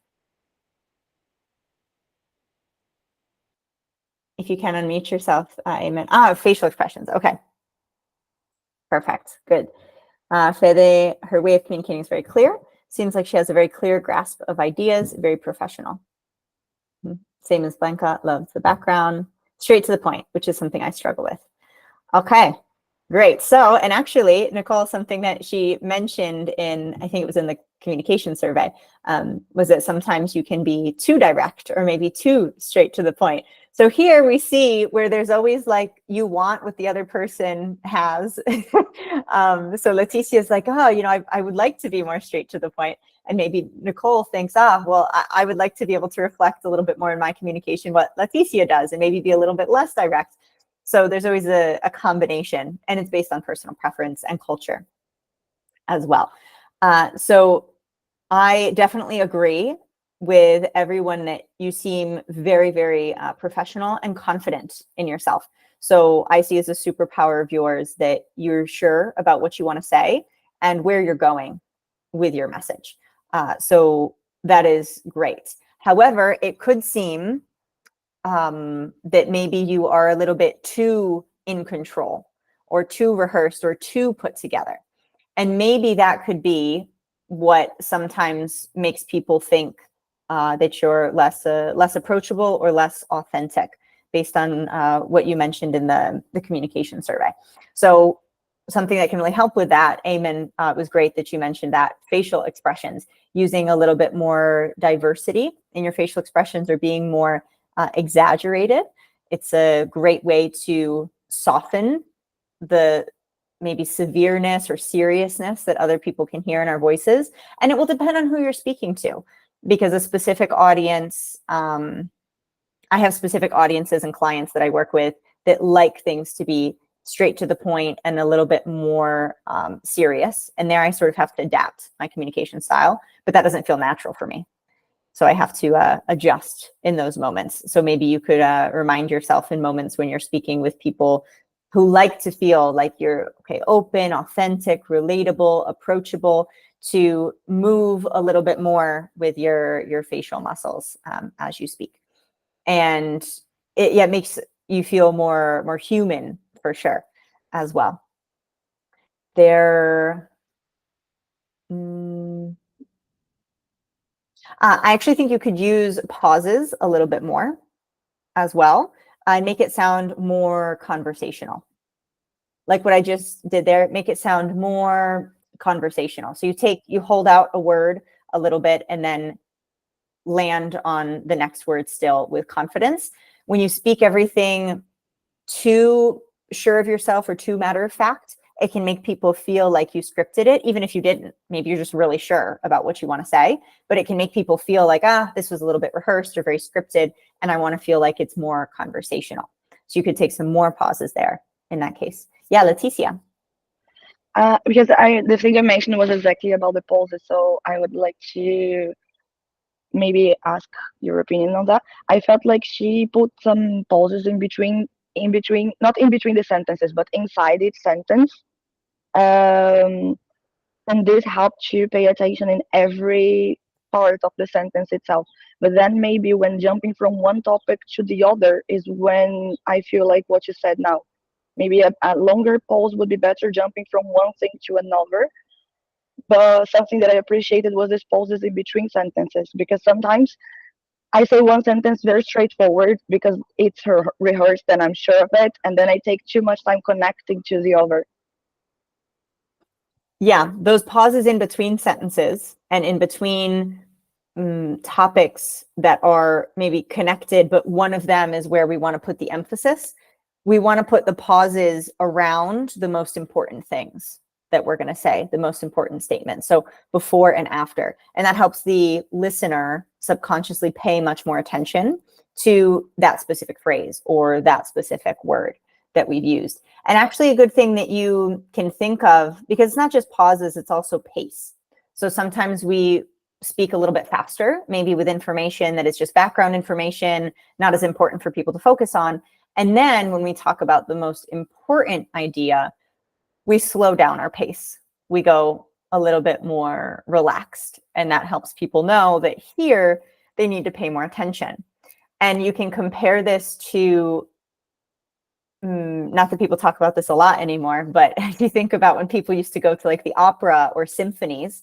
[SPEAKER 1] If you can unmute yourself, Amen. Facial expressions. Okay. Perfect. Good. Fede, her way of communicating is very clear. Seems like she has a very clear grasp of ideas, very professional. Same as Blanca, loves the background. Straight to the point, which is something I struggle with. Okay. Great. So, and actually, Nicole, something that she mentioned in, I think it was in the communication survey, was that sometimes you can be too direct or maybe too straight to the point. So here we see where there's always like, you want what the other person has. So Leticia is like, oh, you know, I would like to be more straight to the point. And maybe Nicole thinks, well, I would like to be able to reflect a little bit more in my communication what Leticia does and maybe be a little bit less direct. So there's always a combination, and it's based on personal preference and culture as well. So I definitely agree with everyone that you seem very, very professional and confident in yourself. So I see as a superpower of yours that you're sure about what you want to say and where you're going with your message. So that is great. However, it could seem that maybe you are a little bit too in control or too rehearsed or too put together. And maybe that could be what sometimes makes people think that you're less approachable or less authentic based on what you mentioned in the communication survey. So something that can really help with that, Eamon, was great that you mentioned that facial expressions, using a little bit more diversity in your facial expressions or being more exaggerated. It's a great way to soften the maybe severeness or seriousness that other people can hear in our voices. And it will depend on who you're speaking to, because a specific audience, I have specific audiences and clients that I work with that like things to be straight to the point and a little bit more serious. And there I sort of have to adapt my communication style, but that doesn't feel natural for me. So I have to adjust in those moments. So maybe you could remind yourself in moments when you're speaking with people who like to feel like you're open, authentic, relatable, approachable, to move a little bit more with your facial muscles as you speak. And it makes you feel more human for sure as well. I actually think you could use pauses a little bit more as well. Make it sound more conversational. Like what I just did there, make it sound more conversational. So you hold out a word a little bit and then land on the next word still with confidence. When you speak everything too sure of yourself or too matter of fact, it can make people feel like you scripted it, even if you didn't. Maybe you're just really sure about what you want to say, but it can make people feel like, this was a little bit rehearsed or very scripted, and I want to feel like it's more conversational. So you could take some more pauses there in that case. Yeah, Leticia.
[SPEAKER 8] Because the thing I mentioned was exactly about the pauses, so I would like to maybe ask your opinion on that. I felt like she put some pauses in between, not in between the sentences, but inside each sentence. Um, and this helped you pay attention in every part of the sentence itself. But then maybe when jumping from one topic to the other is when I feel like what you said now. Maybe a longer pause would be better, jumping from one thing to another. But something that I appreciated was this pauses in between sentences, because sometimes I say one sentence very straightforward because it's rehearsed and I'm sure of it, and then I take too much time connecting to the other.
[SPEAKER 1] Yeah, those pauses in between sentences and in between topics that are maybe connected, but one of them is where we want to put the emphasis. We want to put the pauses around the most important things that we're going to say, the most important statements. So before and after. And that helps the listener subconsciously pay much more attention to that specific phrase or that specific word that we've used. And actually a good thing that you can think of, because it's not just pauses, it's also pace. So sometimes we speak a little bit faster, maybe with information that is just background information, not as important for people to focus on. And then when we talk about the most important idea, we slow down our pace. We go a little bit more relaxed. And that helps people know that here they need to pay more attention. And you can compare this to, not that people talk about this a lot anymore, but if you think about when people used to go to like the opera or symphonies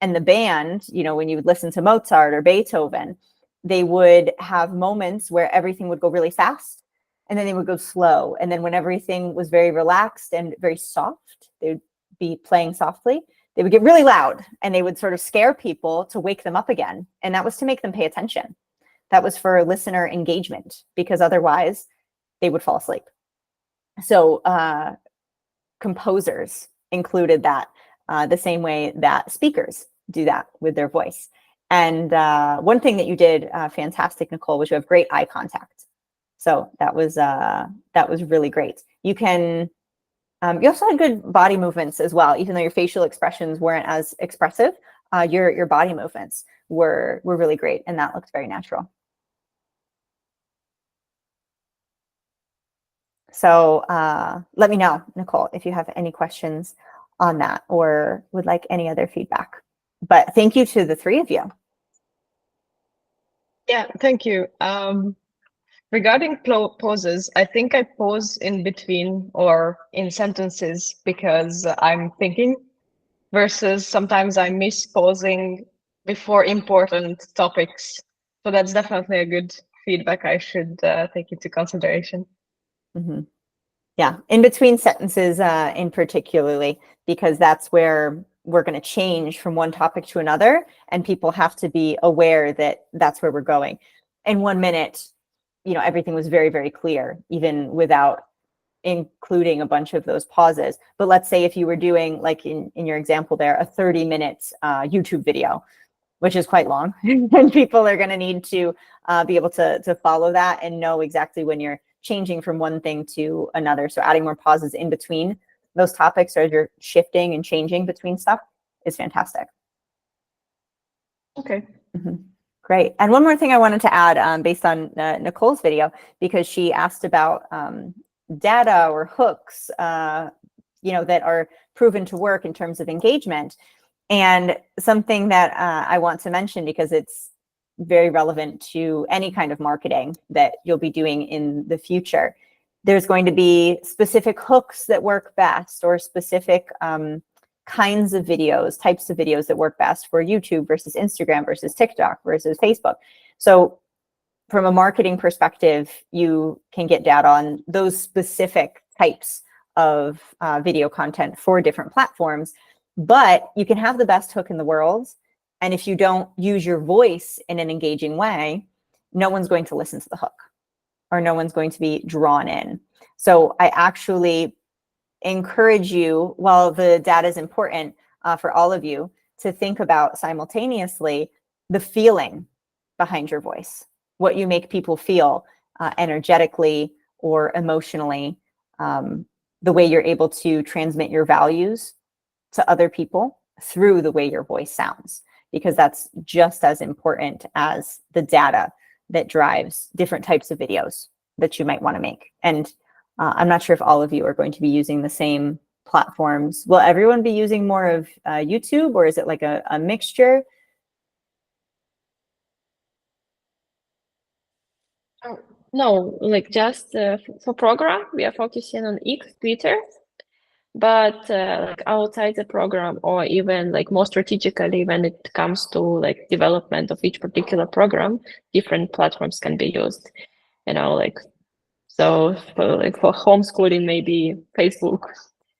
[SPEAKER 1] and the band, you know, when you would listen to Mozart or Beethoven, they would have moments where everything would go really fast and then they would go slow. And then when everything was very relaxed and very soft, they would be playing softly, they would get really loud and they would sort of scare people to wake them up again. And that was to make them pay attention. That was for listener engagement, because otherwise they would fall asleep. So composers included that the same way that speakers do that with their voice. And one thing that you did fantastic, Nicole, was you have great eye contact. So that was really great. You can you also had good body movements as well, even though your facial expressions weren't as expressive. Your body movements were really great, and that looked very natural. So let me know, Nicole, if you have any questions on that or would like any other feedback. But thank you to the three of you.
[SPEAKER 6] Yeah, thank you. Regarding pauses, I think I pause in between or in sentences because I'm thinking, versus sometimes I miss pausing before important topics. So that's definitely a good feedback I should take into consideration.
[SPEAKER 1] Mm-hmm. Yeah, in between sentences in particularly, because that's where we're going to change from one topic to another, and people have to be aware that that's where we're going. In 1 minute, you know, everything was very, very clear, even without including a bunch of those pauses. But let's say if you were doing, like in your example there, a 30-minute YouTube video, which is quite long, and people are going to need to be able to follow that and know exactly when you're changing from one thing to another. So adding more pauses in between those topics as you're shifting and changing between stuff is fantastic.
[SPEAKER 6] Okay.
[SPEAKER 1] Mm-hmm. Great. And one more thing I wanted to add based on Nicole's video, because she asked about data or hooks, you know, that are proven to work in terms of engagement. And something that I want to mention, because it's very relevant to any kind of marketing that you'll be doing in the future. There's going to be specific hooks that work best, or specific kinds of videos, types of videos that work best for YouTube versus Instagram versus TikTok versus Facebook. So from a marketing perspective, you can get data on those specific types of video content for different platforms, but you can have the best hook in the world. And if you don't use your voice in an engaging way, no one's going to listen to the hook, or no one's going to be drawn in. So I actually encourage you, while the data is important for all of you, to think about simultaneously the feeling behind your voice, what you make people feel energetically or emotionally, the way you're able to transmit your values to other people through the way your voice sounds, because that's just as important as the data that drives different types of videos that you might want to make. And I'm not sure if all of you are going to be using the same platforms. Will everyone be using more of YouTube, or is it like a mixture?
[SPEAKER 7] No, like just for program, we are focusing on X, Twitter, but like outside the program, or even like more strategically when it comes to like development of each particular program, different platforms can be used. Like so for homeschooling, maybe Facebook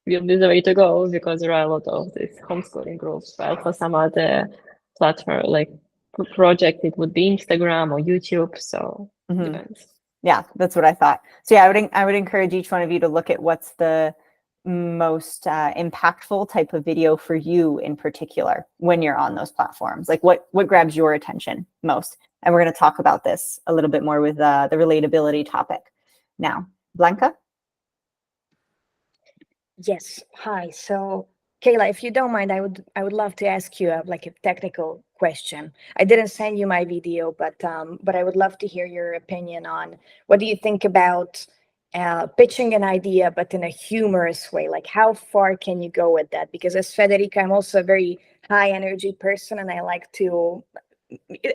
[SPEAKER 7] will be the way to go, because there are a lot of these homeschooling groups. While for some other platform like project, it would be Instagram or YouTube. So depends.
[SPEAKER 1] Yeah, that's what I thought. So yeah, I would encourage each one of you to look at what's the most impactful type of video for you in particular when you're on those platforms. Like what grabs your attention most? And we're going to talk about this a little bit more with the relatability topic. Now, Blanca?
[SPEAKER 4] Yes. Hi. So, Kayla, if you don't mind, I would love to ask you like a technical question. I didn't send you my video, but I would love to hear your opinion on what do you think about pitching an idea, but in a humorous way. Like, how far can you go with that? Because as Federica, I'm also a very high energy person, and I like to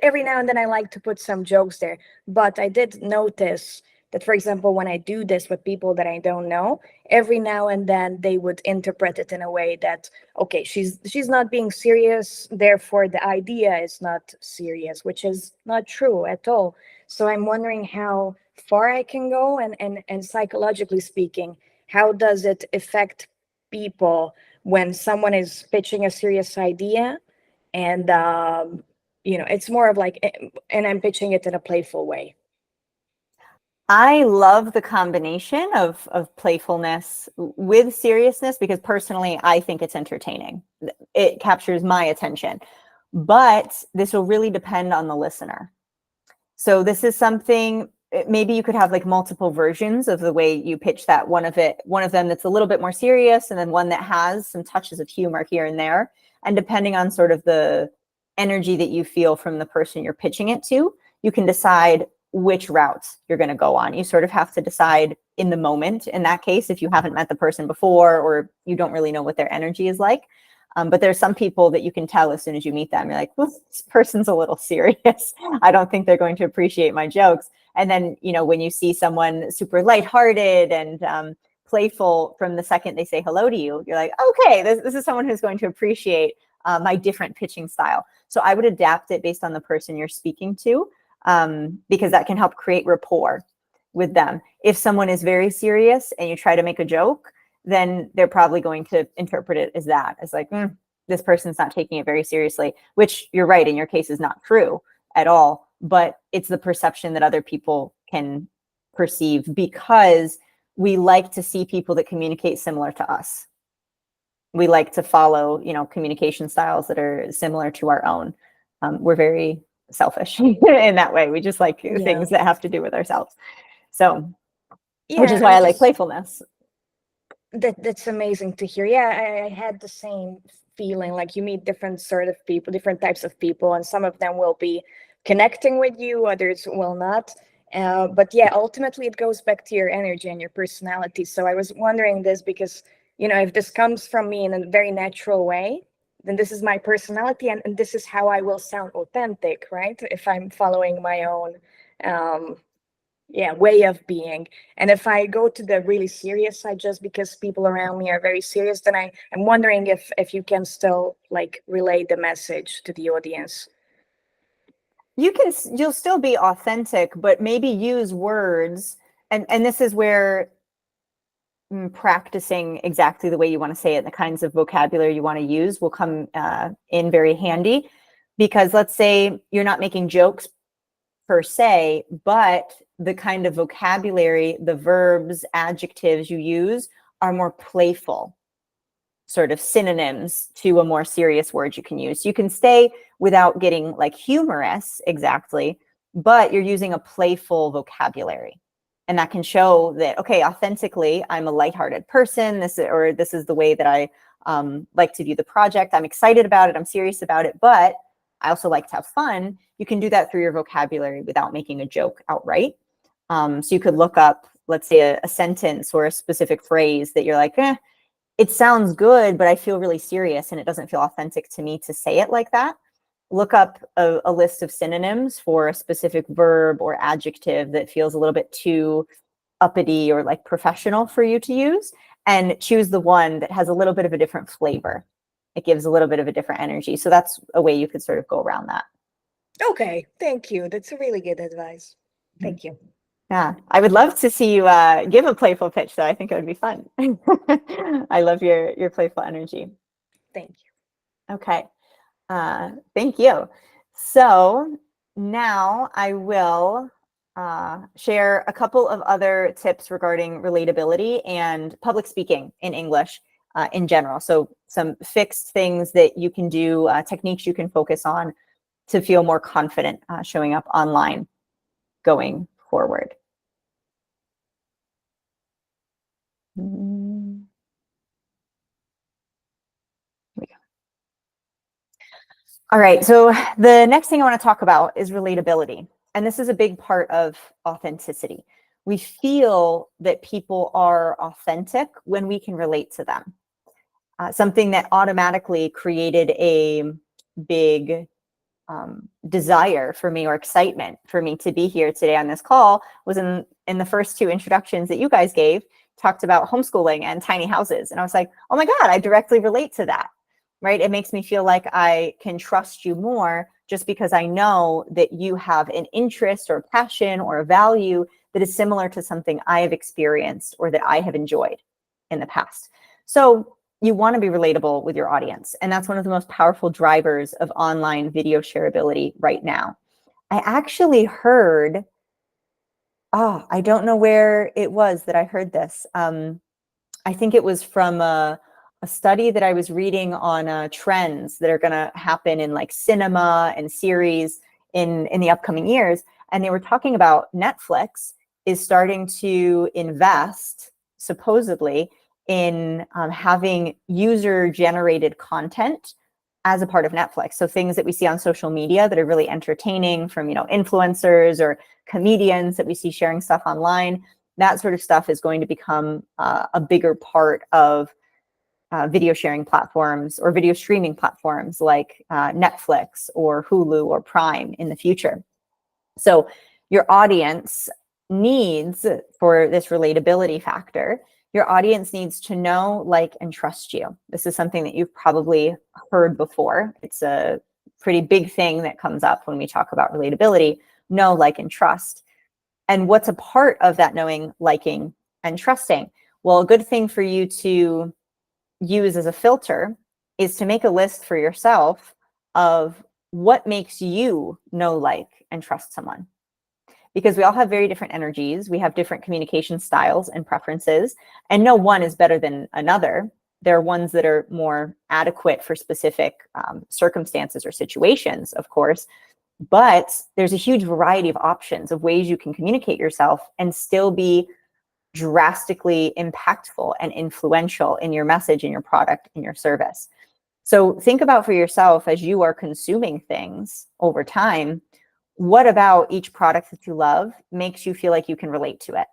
[SPEAKER 4] every now and then I like to put some jokes there. But I did notice that, for example, when I do this with people that I don't know, every now and then they would interpret it in a way that, okay, she's not being serious, therefore the idea is not serious, which is not true at all. So I'm wondering how far I can go, and psychologically speaking, how does it affect people when someone is pitching a serious idea, and it's more of like, and I'm pitching it in a playful way.
[SPEAKER 1] I love the combination of playfulness with seriousness, because personally, I think it's entertaining. It captures my attention, but this will really depend on the listener. So this is something, maybe you could have like multiple versions of the way you pitch that. One of them that's a little bit more serious, and then one that has some touches of humor here and there. And depending on sort of the energy that you feel from the person you're pitching it to, you can decide which routes you're going to go on. You sort of have to decide in the moment in that case, if you haven't met the person before or you don't really know what their energy is like. But there's some people that you can tell as soon as you meet them, you're like, well, this person's a little serious. I don't think they're going to appreciate my jokes. And then, when you see someone super lighthearted and playful from the second they say hello to you, you're like, okay, this is someone who's going to appreciate my different pitching style. So I would adapt it based on the person you're speaking to, because that can help create rapport with them. If someone is very serious and you try to make a joke, then they're probably going to interpret it as that, as like, this person's not taking it very seriously, which you're right, in your case is not true at all, but it's the perception that other people can perceive, because we like to see people that communicate similar to us. We like to follow, communication styles that are similar to our own. We're very selfish in that way. We just like things that have to do with ourselves. So, which is why I like playfulness.
[SPEAKER 4] That's amazing to hear. Yeah, I had the same feeling. Like, you meet different sort of people, different types of people, and some of them will be connecting with you, others will not. But yeah, ultimately it goes back to your energy and your personality. So I was wondering this because, if this comes from me in a very natural way, then this is my personality, and this is how I will sound authentic, right? If I'm following my own way of being. And if I go to the really serious side just because people around me are very serious, then I'm wondering if you can still like relay the message to the audience.
[SPEAKER 1] You'll still be authentic, but maybe use words, and this is where practicing exactly the way you want to say it, the kinds of vocabulary you want to use will come in very handy. Because let's say you're not making jokes per se, but the kind of vocabulary, the verbs, adjectives you use are more playful, sort of synonyms to a more serious word you can use. You can stay without getting like humorous exactly, but you're using a playful vocabulary. And that can show that, okay, authentically, I'm a lighthearted person. This is the way that I like to view the project. I'm excited about it. I'm serious about it, but I also like to have fun. You can do that through your vocabulary without making a joke outright. So you could look up, let's say, a sentence or a specific phrase that you're like, it sounds good, but I feel really serious and it doesn't feel authentic to me to say it like that. Look up a list of synonyms for a specific verb or adjective that feels a little bit too uppity or like professional for you to use, and choose the one that has a little bit of a different flavor. It gives a little bit of a different energy. So that's a way you could sort of go around that.
[SPEAKER 4] Okay, thank you. That's a really good advice. Thank you.
[SPEAKER 1] Yeah, I would love to see you give a playful pitch, though. I think it would be fun. I love your playful energy.
[SPEAKER 4] Thank you.
[SPEAKER 1] Okay, thank you. So now I will share a couple of other tips regarding relatability and public speaking in English in general. So some fixed things that you can do, techniques you can focus on to feel more confident showing up online going forward. All right, so the next thing I want to talk about is relatability. And this is a big part of authenticity. We feel that people are authentic when we can relate to them. Something that automatically created a big desire for me, or excitement for me to be here today on this call, was in the first two introductions that you guys gave, talked about homeschooling and tiny houses. And I was like, oh my God, I directly relate to that, right? It makes me feel like I can trust you more just because I know that you have an interest or passion or a value that is similar to something I have experienced or that I have enjoyed in the past. So you want to be relatable with your audience. And that's one of the most powerful drivers of online video shareability right now. I actually heard, I don't know where it was that I heard this. I think it was from a study that I was reading on trends that are going to happen in like cinema and series in the upcoming years. And they were talking about Netflix is starting to invest, supposedly, in having user-generated content as a part of Netflix. So things that we see on social media that are really entertaining from, influencers or comedians that we see sharing stuff online, that sort of stuff is going to become a bigger part of video sharing platforms or video streaming platforms like Netflix or Hulu or Prime in the future. So your audience needs, for this relatability factor, your audience needs to know, like, and trust you. This is something that you've probably heard before. It's a pretty big thing that comes up when we talk about relatability: know, like, and trust. And what's a part of that knowing, liking, and trusting? Well, a good thing for you to use as a filter is to make a list for yourself of what makes you know, like, and trust someone. Because we all have very different energies. We have different communication styles and preferences, and no one is better than another. There are ones that are more adequate for specific circumstances or situations, of course, but there's a huge variety of options of ways you can communicate yourself and still be drastically impactful and influential in your message, in your product, in your service. So think about for yourself, as you are consuming things over time, what about each product that you love makes you feel like you can relate to it?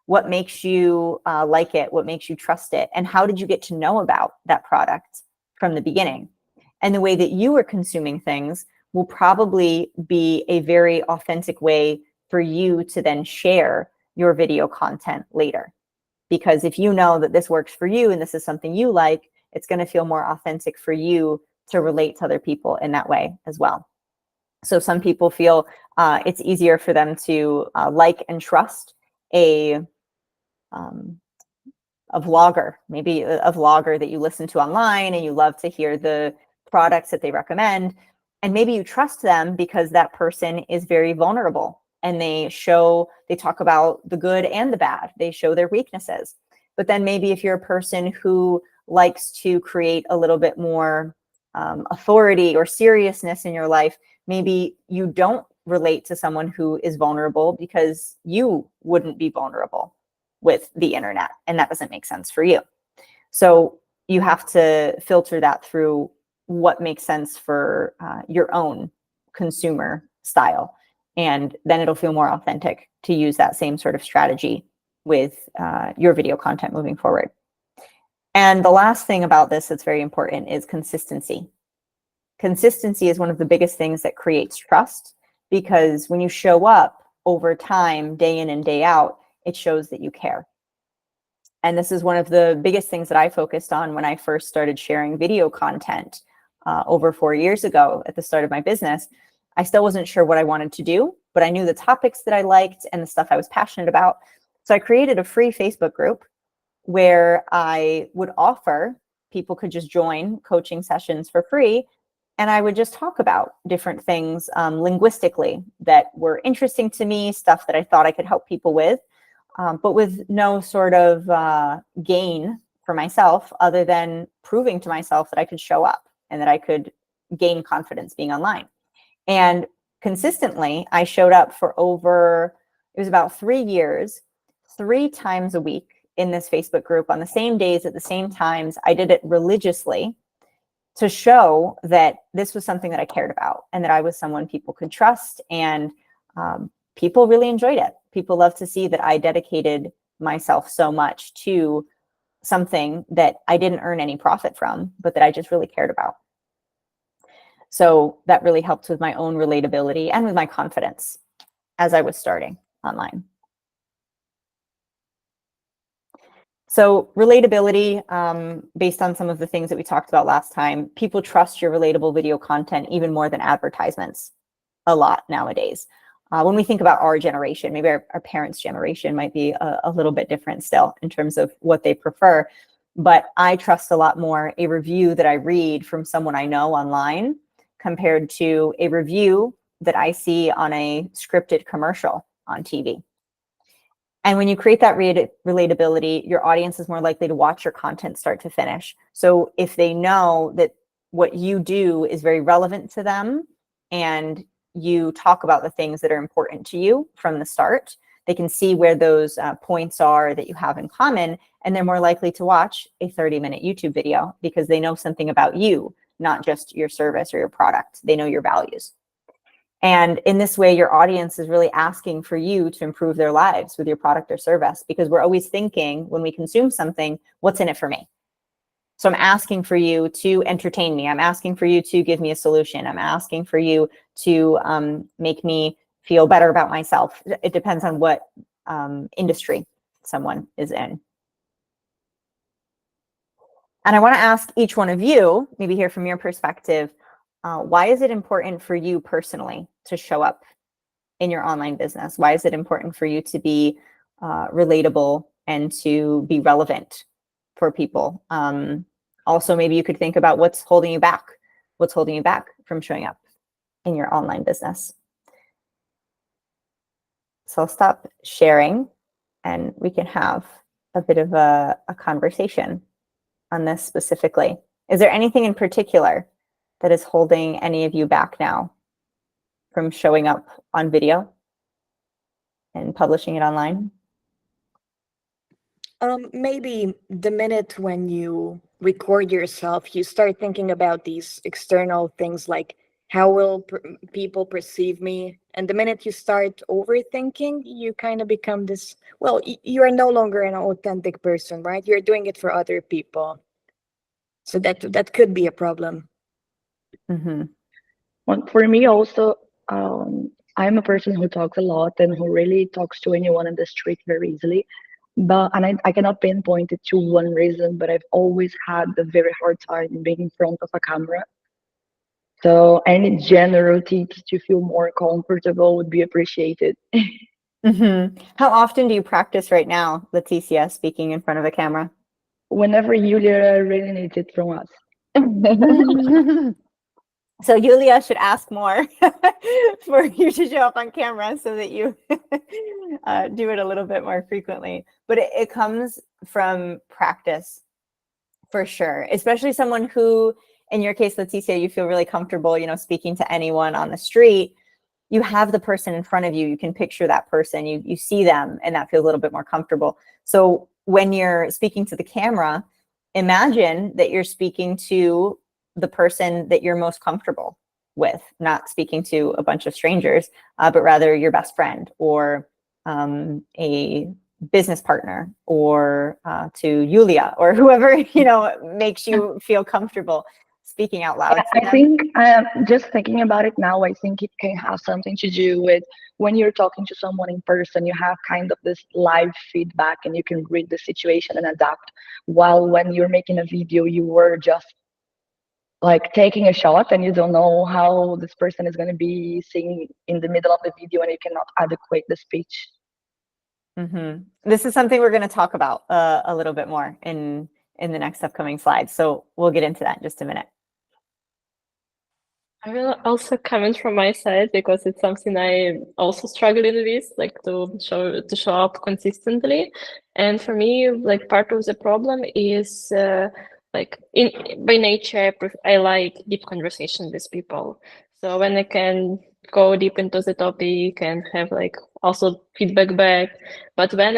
[SPEAKER 1] What makes you like it? What makes you trust it? And how did you get to know about that product from the beginning? And the way that you are consuming things will probably be a very authentic way for you to then share your video content later. Because if you know that this works for you and this is something you like, it's going to feel more authentic for you to relate to other people in that way as well. So some people feel it's easier for them to like and trust a vlogger, maybe a vlogger that you listen to online and you love to hear the products that they recommend. And maybe you trust them because that person is very vulnerable and they talk about the good and the bad. They show their weaknesses. But then maybe if you're a person who likes to create a little bit more authority or seriousness in your life, maybe you don't relate to someone who is vulnerable because you wouldn't be vulnerable with the internet, and that doesn't make sense for you. So you have to filter that through what makes sense for your own consumer style. And then it'll feel more authentic to use that same sort of strategy with your video content moving forward. And the last thing about this that's very important is consistency. Consistency is one of the biggest things that creates trust, because when you show up over time, day in and day out, it shows that you care. And this is one of the biggest things that I focused on when I first started sharing video content over 4 years ago at the start of my business. I still wasn't sure what I wanted to do, but I knew the topics that I liked and the stuff I was passionate about. So I created a free Facebook group where I would offer, people could just join coaching sessions for free. And I would just talk about different things linguistically that were interesting to me, stuff that I thought I could help people with. But with no sort of gain for myself other than proving to myself that I could show up and that I could gain confidence being online. And consistently, I showed up for it was about 3 years, 3 times a week in this Facebook group on the same days at the same times. I did it religiously to show that this was something that I cared about and that I was someone people could trust, and people really enjoyed it. People love to see that I dedicated myself so much to something that I didn't earn any profit from, but that I just really cared about. So that really helped with my own relatability and with my confidence as I was starting online. So relatability, based on some of the things that we talked about last time, people trust your relatable video content even more than advertisements a lot nowadays. When we think about our generation, maybe our parents' generation might be a little bit different still in terms of what they prefer. But I trust a lot more a review that I read from someone I know online compared to a review that I see on a scripted commercial on TV. And when you create that relatability, your audience is more likely to watch your content start to finish. So if they know that what you do is very relevant to them and you talk about the things that are important to you from the start, they can see where those points are that you have in common, and they're more likely to watch a 30-minute YouTube video because they know something about you, not just your service or your product. They know your values. And in this way, your audience is really asking for you to improve their lives with your product or service, because we're always thinking when we consume something, what's in it for me? So I'm asking for you to entertain me. I'm asking for you to give me a solution. I'm asking for you to make me feel better about myself. It depends on what industry someone is in. And I want to ask each one of you, maybe hear from your perspective, why is it important for you personally to show up in your online business? Why is it important for you to be relatable and to be relevant for people? Also, maybe you could think about what's holding you back. What's holding you back from showing up in your online business? So I'll stop sharing and we can have a bit of a conversation on this specifically. Is there anything in particular that is holding any of you back now from showing up on video and publishing it online?
[SPEAKER 4] Maybe the minute when you record yourself, you start thinking about these external things like how will people perceive me? And the minute you start overthinking, you kind of become this, well, you are no longer an authentic person, right? You're doing it for other people. So that could be a problem.
[SPEAKER 1] Mm-hmm.
[SPEAKER 8] Well, for me also, I'm a person who talks a lot and who really talks to anyone in the street very easily. And I cannot pinpoint it to one reason, but I've always had a very hard time being in front of a camera. So any general tips to feel more comfortable would be appreciated.
[SPEAKER 1] Mm-hmm. How often do you practice right now, Leticia, speaking in front of a camera?
[SPEAKER 8] Whenever Julia really needs it from us.
[SPEAKER 1] So Julia should ask more for you to show up on camera so that you do it a little bit more frequently. But it comes from practice for sure, especially someone who, in your case, Leticia, you feel really comfortable, speaking to anyone on the street. you have the person in front of you, you can picture that person, you see them, and that feels a little bit more comfortable. So when you're speaking to the camera, imagine that you're speaking to the person that you're most comfortable with, not speaking to a bunch of strangers, but rather your best friend or a business partner, or to Yulia or whoever, you know, makes you feel comfortable speaking out loud.
[SPEAKER 8] I think just thinking about it now, I think it can have something to do with when you're talking to someone in person, you have kind of this live feedback and you can read the situation and adapt. While when you're making a video, you were just like taking a shot and you don't know how this person is going to be seeing in the middle of the video and you cannot adequate the speech.
[SPEAKER 1] Mm-hmm. This is something we're going to talk about a little bit more in the next upcoming slides. So we'll get into that in just a minute.
[SPEAKER 7] I will also comment from my side because it's something I also struggling with, like to show up consistently. And for me, like part of the problem is like by nature, I like deep conversation with people. So when I can go deep into the topic and have like also feedback back, but when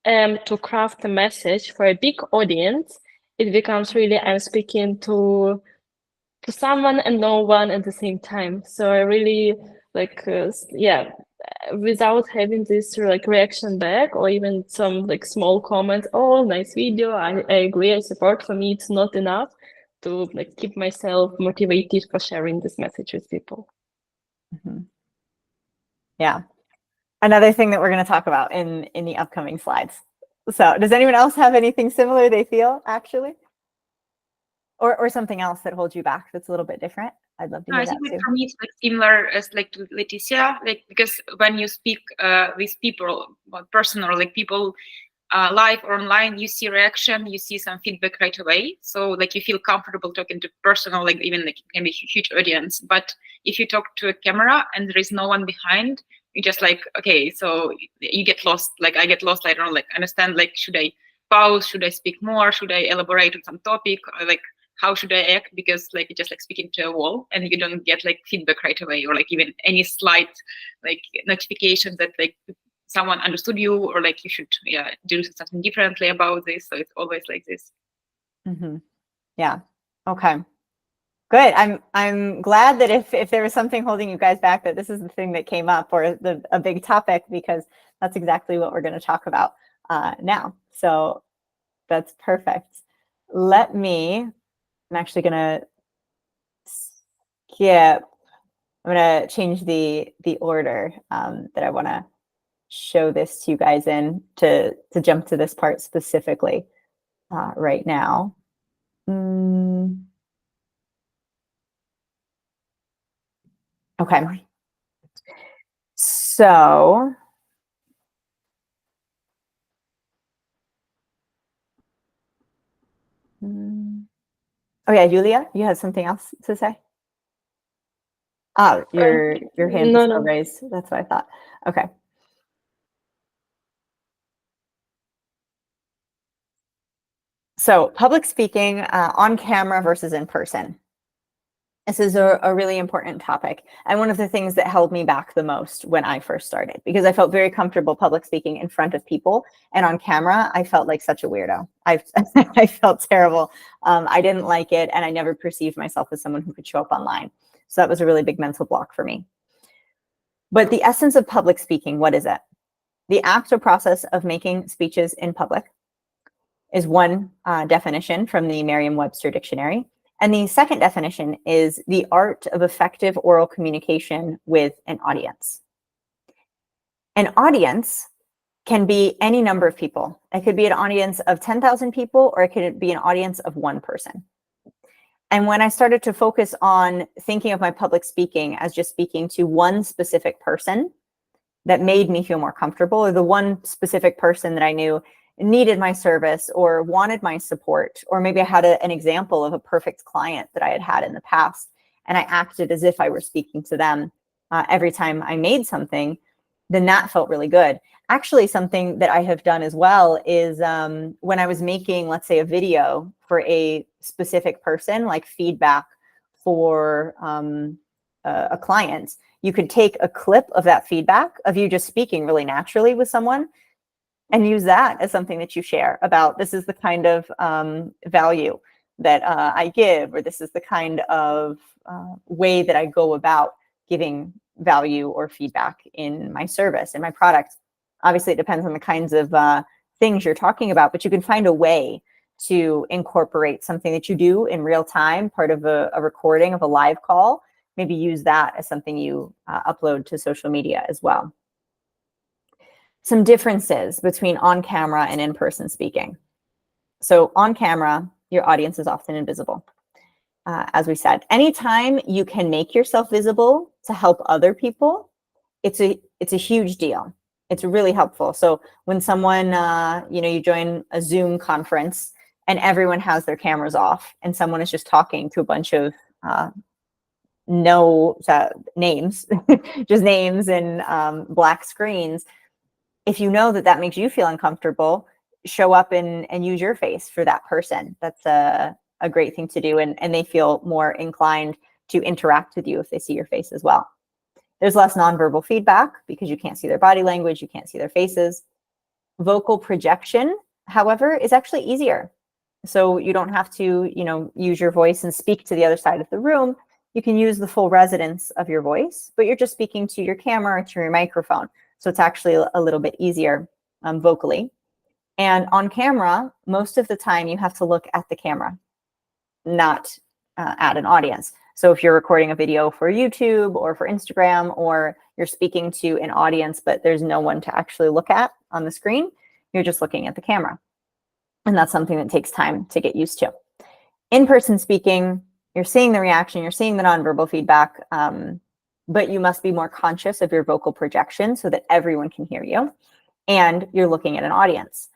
[SPEAKER 7] I'm to craft a message for a big audience, it becomes really I'm speaking to someone and no one at the same time. So I really like, without having this like reaction back or even some like small comment, oh, nice video, I agree, I support. For me, it's not enough to like keep myself motivated for sharing this message with people.
[SPEAKER 1] Mm-hmm. Yeah. Another thing that we're going to talk about in the upcoming slides. So does anyone else have anything similar they feel actually? Or something else that holds you back that's a little bit different? I'd love to hear
[SPEAKER 2] I
[SPEAKER 1] that
[SPEAKER 2] think
[SPEAKER 1] too.
[SPEAKER 2] like for me it's like similar as like to Leticia, like because when you speak with people, person or like people live or online, you see reaction, you see some feedback right away. So like you feel comfortable talking to person or like even like it can be a huge audience. But if you talk to a camera and there is no one behind, you just like, okay, so you get lost. Like I get lost. I don't like understand like should I pause? Should I speak more? Should I elaborate on some topic? Or, like how should I act? Because like it's just like speaking to a wall and you don't get like feedback right away or like even any slight like notification that like someone understood you or like you should do something differently about this. So it's always like this.
[SPEAKER 1] Mm-hmm. Yeah. Okay. Good. I'm glad that if there was something holding you guys back, that this is the thing that came up or a big topic, because that's exactly what we're going to talk about now. So that's perfect. I'm actually going to skip. I'm going to change the order that I want to show this to you guys in to jump to this part specifically right now. Okay. So oh yeah, Julia, you had something else to say? Oh, your hand is still raised. That's what I thought. Okay. So public speaking on camera versus in person. This is a really important topic, and one of the things that held me back the most when I first started, because I felt very comfortable public speaking in front of people, and on camera, I felt like such a weirdo. I felt terrible. I didn't like it, and I never perceived myself as someone who could show up online. So that was a really big mental block for me. But the essence of public speaking, what is it? The act or process of making speeches in public is one definition from the Merriam-Webster dictionary. And the second definition is the art of effective oral communication with an audience. An audience can be any number of people. It could be an audience of 10,000 people, or it could be an audience of one person. And when I started to focus on thinking of my public speaking as just speaking to one specific person, that made me feel more comfortable, or the one specific person that I knew needed my service or wanted my support, or maybe I had an example of a perfect client that I had had in the past, and I acted as if I were speaking to them every time I made something, then that felt really good. Actually, something that I have done as well is when I was making, let's say, a video for a specific person, like feedback for a client, you could take a clip of that feedback of you just speaking really naturally with someone and use that as something that you share about, this is the kind of value that I give, or this is the kind of way that I go about giving value or feedback in my service, in my product. Obviously, it depends on the kinds of things you're talking about, but you can find a way to incorporate something that you do in real time, part of a recording of a live call. Maybe use that as something you upload to social media as well. Some differences between on camera and in-person speaking. So on camera, your audience is often invisible. As we said, anytime you can make yourself visible to help other people, it's a huge deal. It's really helpful. So when someone, you join a Zoom conference and everyone has their cameras off and someone is just talking to a bunch of names, just names and black screens, if you know that that makes you feel uncomfortable, show up and use your face for that person. That's a great thing to do. And they feel more inclined to interact with you if they see your face as well. There's less nonverbal feedback because you can't see their body language, you can't see their faces. Vocal projection, however, is actually easier. So you don't have to, use your voice and speak to the other side of the room. You can use the full resonance of your voice, but you're just speaking to your camera or to your microphone. So it's actually a little bit easier vocally. And on camera, most of the time you have to look at the camera, not at an audience. So if you're recording a video for YouTube or for Instagram, or you're speaking to an audience, but there's no one to actually look at on the screen, you're just looking at the camera. And that's something that takes time to get used to. In-person speaking, you're seeing the reaction, you're seeing the nonverbal feedback, but you must be more conscious of your vocal projection so that everyone can hear you, and you're looking at an audience.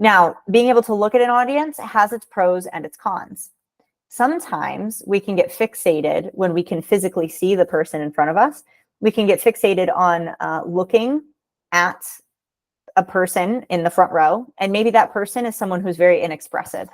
[SPEAKER 1] Now, being able to look at an audience has its pros and its cons. Sometimes we can get fixated when we can physically see the person in front of us. We can get fixated on looking at a person in the front row, and maybe that person is someone who's very inexpressive.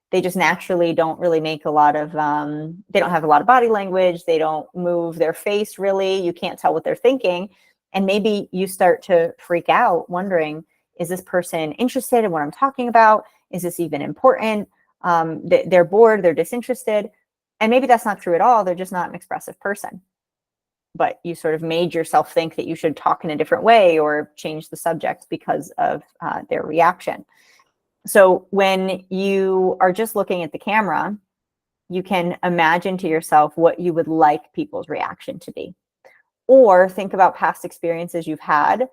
[SPEAKER 1] They just naturally don't really make a lot of, they don't have a lot of body language. They don't move their face really. You can't tell what they're thinking. And maybe you start to freak out wondering, is this person interested in what I'm talking about? Is this even important? They're bored, they're disinterested. And maybe that's not true at all. They're just not an expressive person. But you sort of made yourself think that you should talk in a different way or change the subject because of their reaction. So when you are just looking at the camera, you can imagine to yourself what you would like people's reaction to be. Or think about past experiences you've had.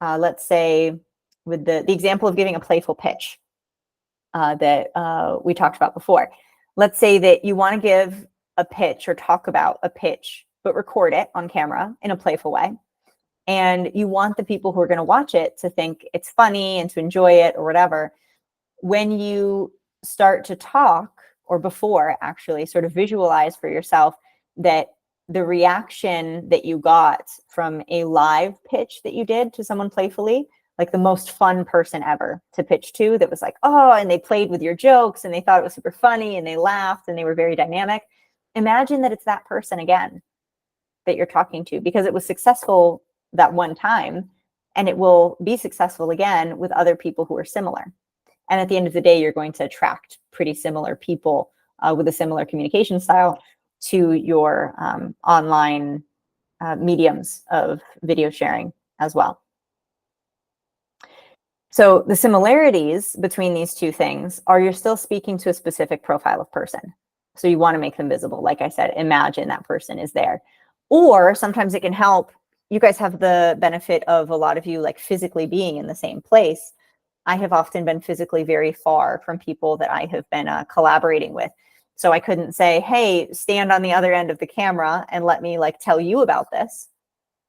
[SPEAKER 1] Let's say with the example of giving a playful pitch that we talked about before. Let's say that you want to give a pitch or talk about a pitch, but record it on camera in a playful way. And you want the people who are going to watch it to think it's funny and to enjoy it or whatever. When you start to talk, or before actually, sort of visualize for yourself that the reaction that you got from a live pitch that you did to someone playfully, like the most fun person ever to pitch to, that was like, oh, and they played with your jokes and they thought it was super funny and they laughed and they were very dynamic. Imagine that it's that person again that you're talking to, because it was successful that one time and it will be successful again with other people who are similar. And at the end of the day, you're going to attract pretty similar people with a similar communication style to your online mediums of video sharing as well. So the similarities between these two things are you're still speaking to a specific profile of person. So you want to make them visible. Like I said, imagine that person is there. Or sometimes it can help. You guys have the benefit of a lot of you like physically being in the same place. I have often been physically very far from people that I have been collaborating with. So I couldn't say, hey, stand on the other end of the camera and let me like tell you about this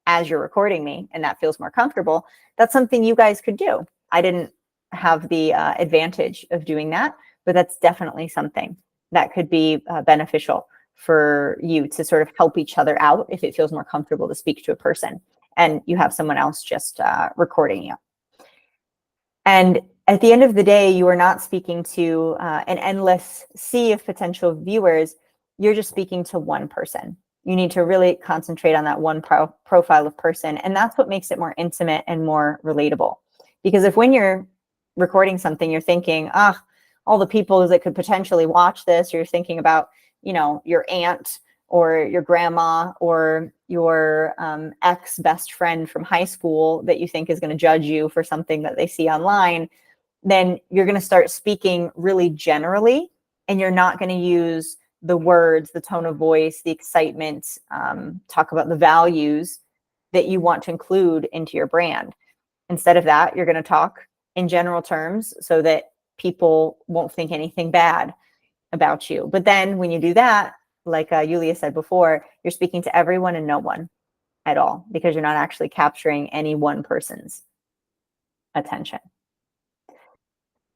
[SPEAKER 1] as you're recording me, and that feels more comfortable. That's something you guys could do. I didn't have the advantage of doing that, but that's definitely something that could be beneficial for you to sort of help each other out if it feels more comfortable to speak to a person and you have someone else just recording you. And at the end of the day, you are not speaking to an endless sea of potential viewers. You're just speaking to one person. You need to really concentrate on that one profile of person. And that's what makes it more intimate and more relatable. Because if when you're recording something, you're thinking, all the people that could potentially watch this, or you're thinking about, your aunt or your grandma or your ex-best friend from high school that you think is going to judge you for something that they see online, then you're going to start speaking really generally, and you're not going to use the words, the tone of voice, the excitement, talk about the values that you want to include into your brand. Instead of that, you're going to talk in general terms so that people won't think anything bad about you. But then when you do that, like Julia said before, you're speaking to everyone and no one at all, because you're not actually capturing any one person's attention.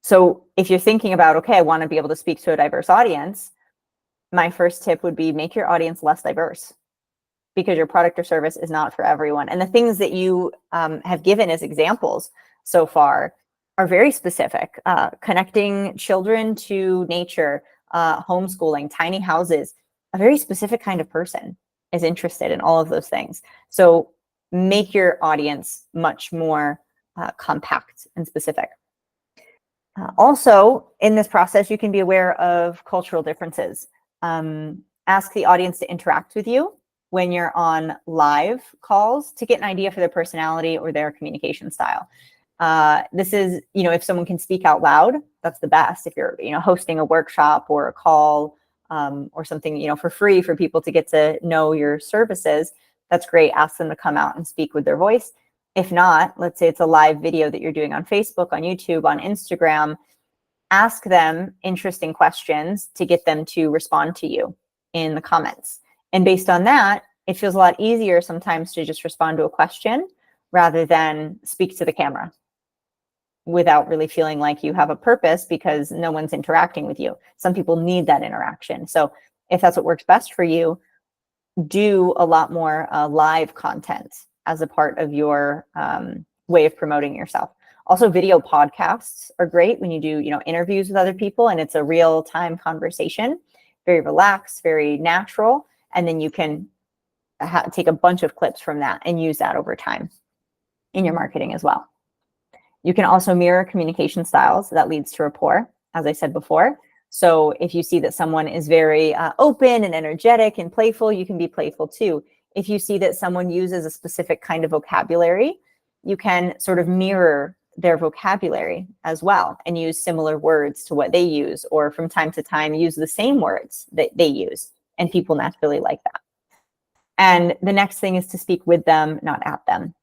[SPEAKER 1] So if you're thinking about, okay, I want to be able to speak to a diverse audience, my first tip would be make your audience less diverse, because your product or service is not for everyone. And the things that you have given as examples so far are very specific. Connecting children to nature, homeschooling, tiny houses, a very specific kind of person is interested in all of those things. So make your audience much more compact and specific. Also, in this process, you can be aware of cultural differences. Ask the audience to interact with you when you're on live calls to get an idea for their personality or their communication style. This is, if someone can speak out loud, that's the best. If you're, hosting a workshop or a call or something, for free for people to get to know your services, that's great. Ask them to come out and speak with their voice. If not, let's say it's a live video that you're doing on Facebook, on YouTube, on Instagram, ask them interesting questions to get them to respond to you in the comments. And based on that, it feels a lot easier sometimes to just respond to a question rather than speak to the camera without really feeling like you have a purpose because no one's interacting with you. Some people need that interaction. So if that's what works best for you, do a lot more live content as a part of your way of promoting yourself. Also, video podcasts are great when you do, interviews with other people and it's a real-time conversation, very relaxed, very natural. And then you can take a bunch of clips from that and use that over time in your marketing as well. You can also mirror communication styles. That leads to rapport, as I said before. So if you see that someone is very open and energetic and playful, you can be playful too. If you see that someone uses a specific kind of vocabulary, you can sort of mirror their vocabulary as well and use similar words to what they use, or from time to time use the same words that they use, and people naturally like that. And the next thing is to speak with them, not at them.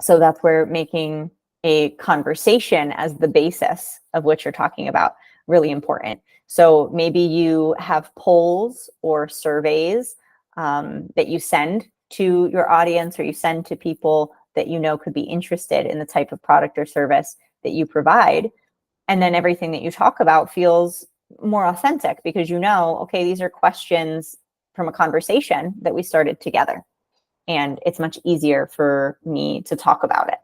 [SPEAKER 1] So that's where making a conversation as the basis of what you're talking about really important. So maybe you have polls or surveys that you send to your audience, or you send to people that you know could be interested in the type of product or service that you provide. And then everything that you talk about feels more authentic because okay, these are questions from a conversation that we started together. And it's much easier for me to talk about it.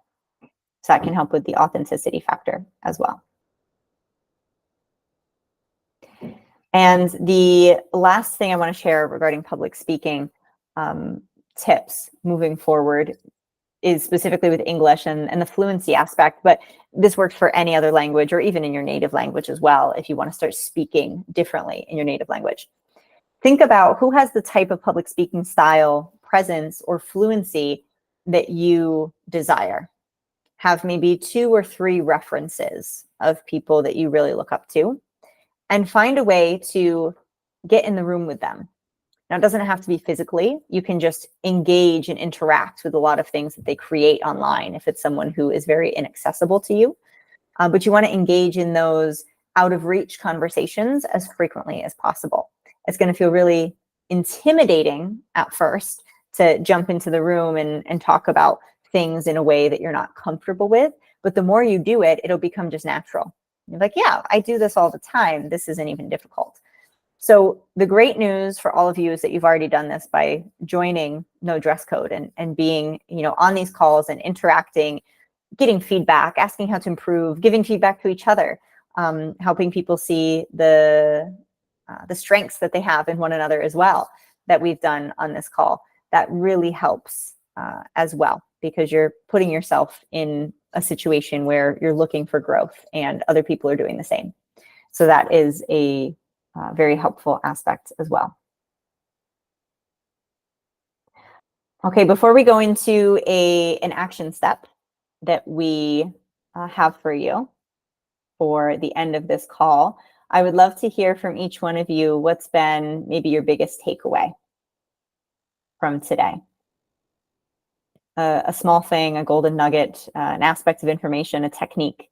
[SPEAKER 1] So that can help with the authenticity factor as well. And the last thing I want to share regarding public speaking tips moving forward is specifically with English and the fluency aspect, but this works for any other language or even in your native language as well if you want to start speaking differently in your native language. Think about who has the type of public speaking style, presence, or fluency that you desire. Have maybe 2 or 3 references of people that you really look up to, and find a way to get in the room with them. Now, it doesn't have to be physically. You can just engage and interact with a lot of things that they create online if it's someone who is very inaccessible to you. But you want to engage in those out of reach conversations as frequently as possible. It's going to feel really intimidating at first to jump into the room and talk about things in a way that you're not comfortable with. But the more you do it, it'll become just natural. You're like, yeah, I do this all the time. This isn't even difficult. So the great news for all of you is that you've already done this by joining No Dress Code and being, on these calls and interacting, getting feedback, asking how to improve, giving feedback to each other, helping people see the strengths that they have in one another as well. that we've done on this call, that really helps as well, because you're putting yourself in a situation where you're looking for growth and other people are doing the same. So that is a very helpful aspect as well. Okay, before we go into an action step that we have for you for the end of this call, I would love to hear from each one of you what's been maybe your biggest takeaway from today. A small thing, a golden nugget, an aspect of information, a technique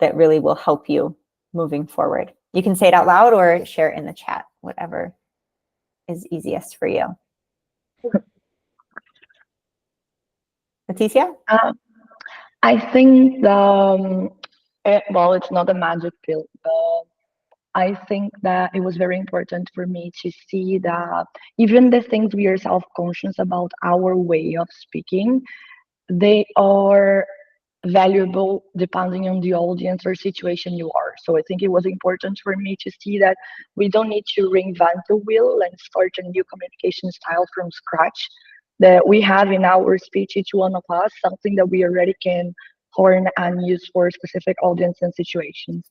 [SPEAKER 1] that really will help you moving forward. You can say it out loud or share it in the chat, whatever is easiest for you. Leticia?
[SPEAKER 8] I think well, it's not a magic pill, but I think that it was very important for me to see that even the things we are self-conscious about our way of speaking, they are valuable depending on the audience or situation you are. So I think it was important for me to see that we don't need to reinvent the wheel and start a new communication style from scratch. That we have in our speech, each one of us, something that we already can horn and use for a specific audience and situations.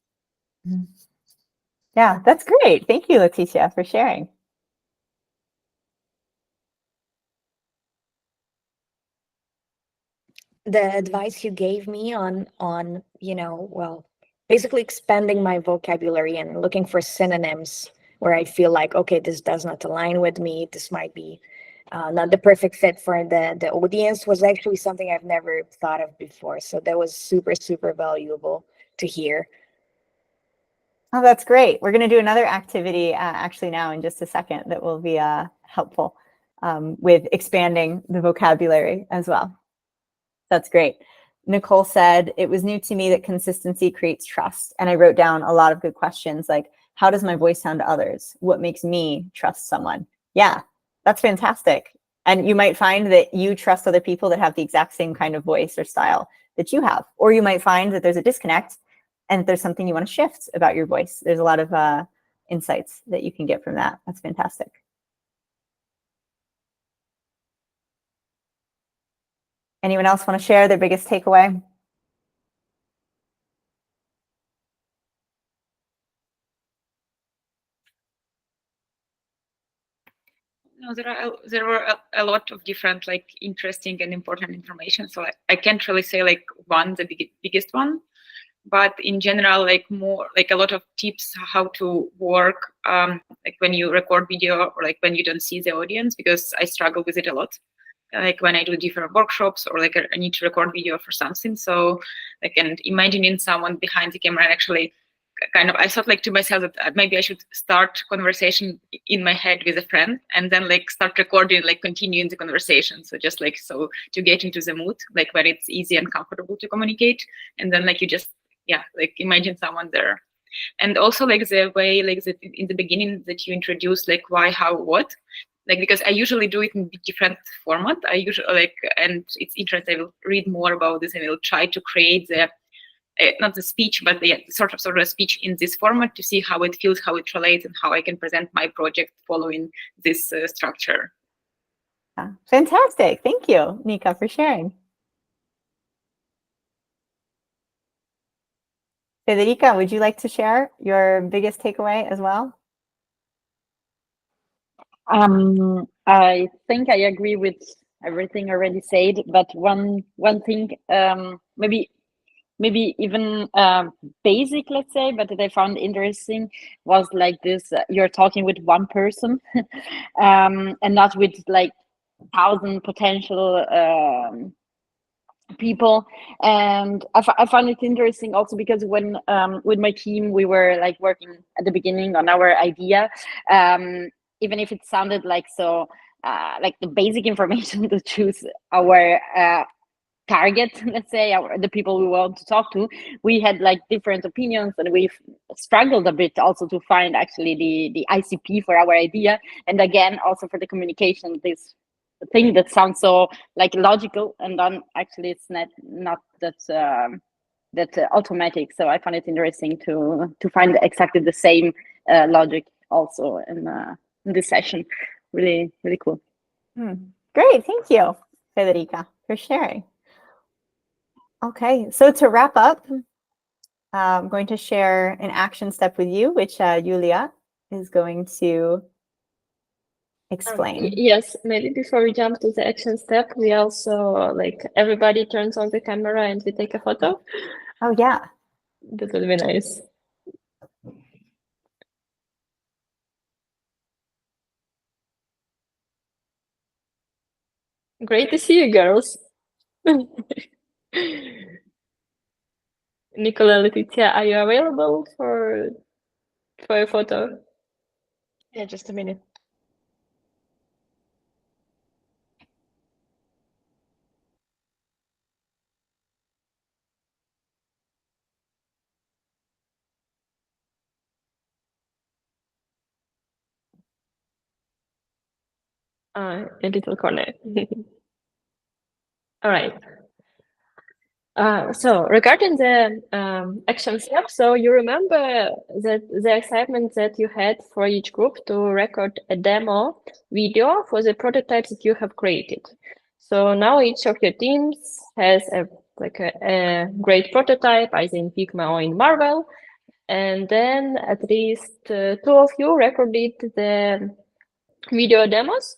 [SPEAKER 1] Yeah, that's great. Thank you, Leticia, for sharing.
[SPEAKER 4] The advice you gave me on well, basically expanding my vocabulary and looking for synonyms where I feel like, okay, this does not align with me, this might be not the perfect fit for the audience, was actually something I've never thought of before. So that was super valuable to hear.
[SPEAKER 1] Oh, that's great. We're going to do another activity actually now in just a second that will be helpful with expanding the vocabulary as well. That's great. Nicole said, it was new to me that consistency creates trust. And I wrote down a lot of good questions like, how does my voice sound to others? What makes me trust someone? Yeah, that's fantastic. And you might find that you trust other people that have the exact same kind of voice or style that you have. Or you might find that there's a disconnect and that there's something you want to shift about your voice. There's a lot of insights that you can get from that. That's fantastic. Anyone else want to share their biggest takeaway?
[SPEAKER 2] No, there were a lot of different like interesting and important information. So I can't really say like the biggest one, but in general, like more like a lot of tips how to work like when you record video or like when you don't see the audience, because I struggle with it a lot. Like when I do different workshops or like I need to record video for something. So like, and imagining someone behind the camera, and actually kind of, I thought like to myself that maybe I should start conversation in my head with a friend and then like start recording, like continuing the conversation. So just like, so to get into the mood, like where it's easy and comfortable to communicate. And then like you just, yeah, like imagine someone there. And also like the way, like in the beginning that you introduced, like why, how, what, like, because I usually do it in different format. I usually like, and it's interesting, I will read more about this and I will try to create the, not the speech, but the sort of a speech in this format to see how it feels, how it relates, and how I can present my project following this structure.
[SPEAKER 1] Yeah. Fantastic. Thank you, Nika, for sharing. Federica, would you like to share your biggest takeaway as well?
[SPEAKER 3] I think I agree with everything already said, but one thing, maybe even basic, let's say, but that I found interesting was like this: you're talking with one person, and not with like 1,000 potential people. And I found it interesting also because when with my team we were like working at the beginning on our idea, even if it sounded like so like the basic information to choose our target, let's say, the people we want to talk to, we had like different opinions, and we've struggled a bit also to find actually the ICP for our idea. And again, also for the communication, this thing that sounds so like logical, and then actually it's not that automatic. So I found it interesting to find exactly the same logic also in this session. really, really cool.
[SPEAKER 1] Great, thank you, Federica, for sharing. Okay, so to wrap up, I'm going to share an action step with you, which Julia is going to explain.
[SPEAKER 7] Yes, maybe before we jump to the action step, we also, like, everybody turns on the camera and we take a photo.
[SPEAKER 1] Oh, yeah.
[SPEAKER 7] That would be nice. Great to see you, girls. Nicola, Letizia, are you available for a photo?
[SPEAKER 6] Yeah, just a minute.
[SPEAKER 7] A little corner. All right. So regarding the action step, so you remember that the excitement that you had for each group to record a demo video for the prototypes that you have created. So now each of your teams has a great prototype, either in Figma or in Marvel, and then at least two of you recorded the video demos,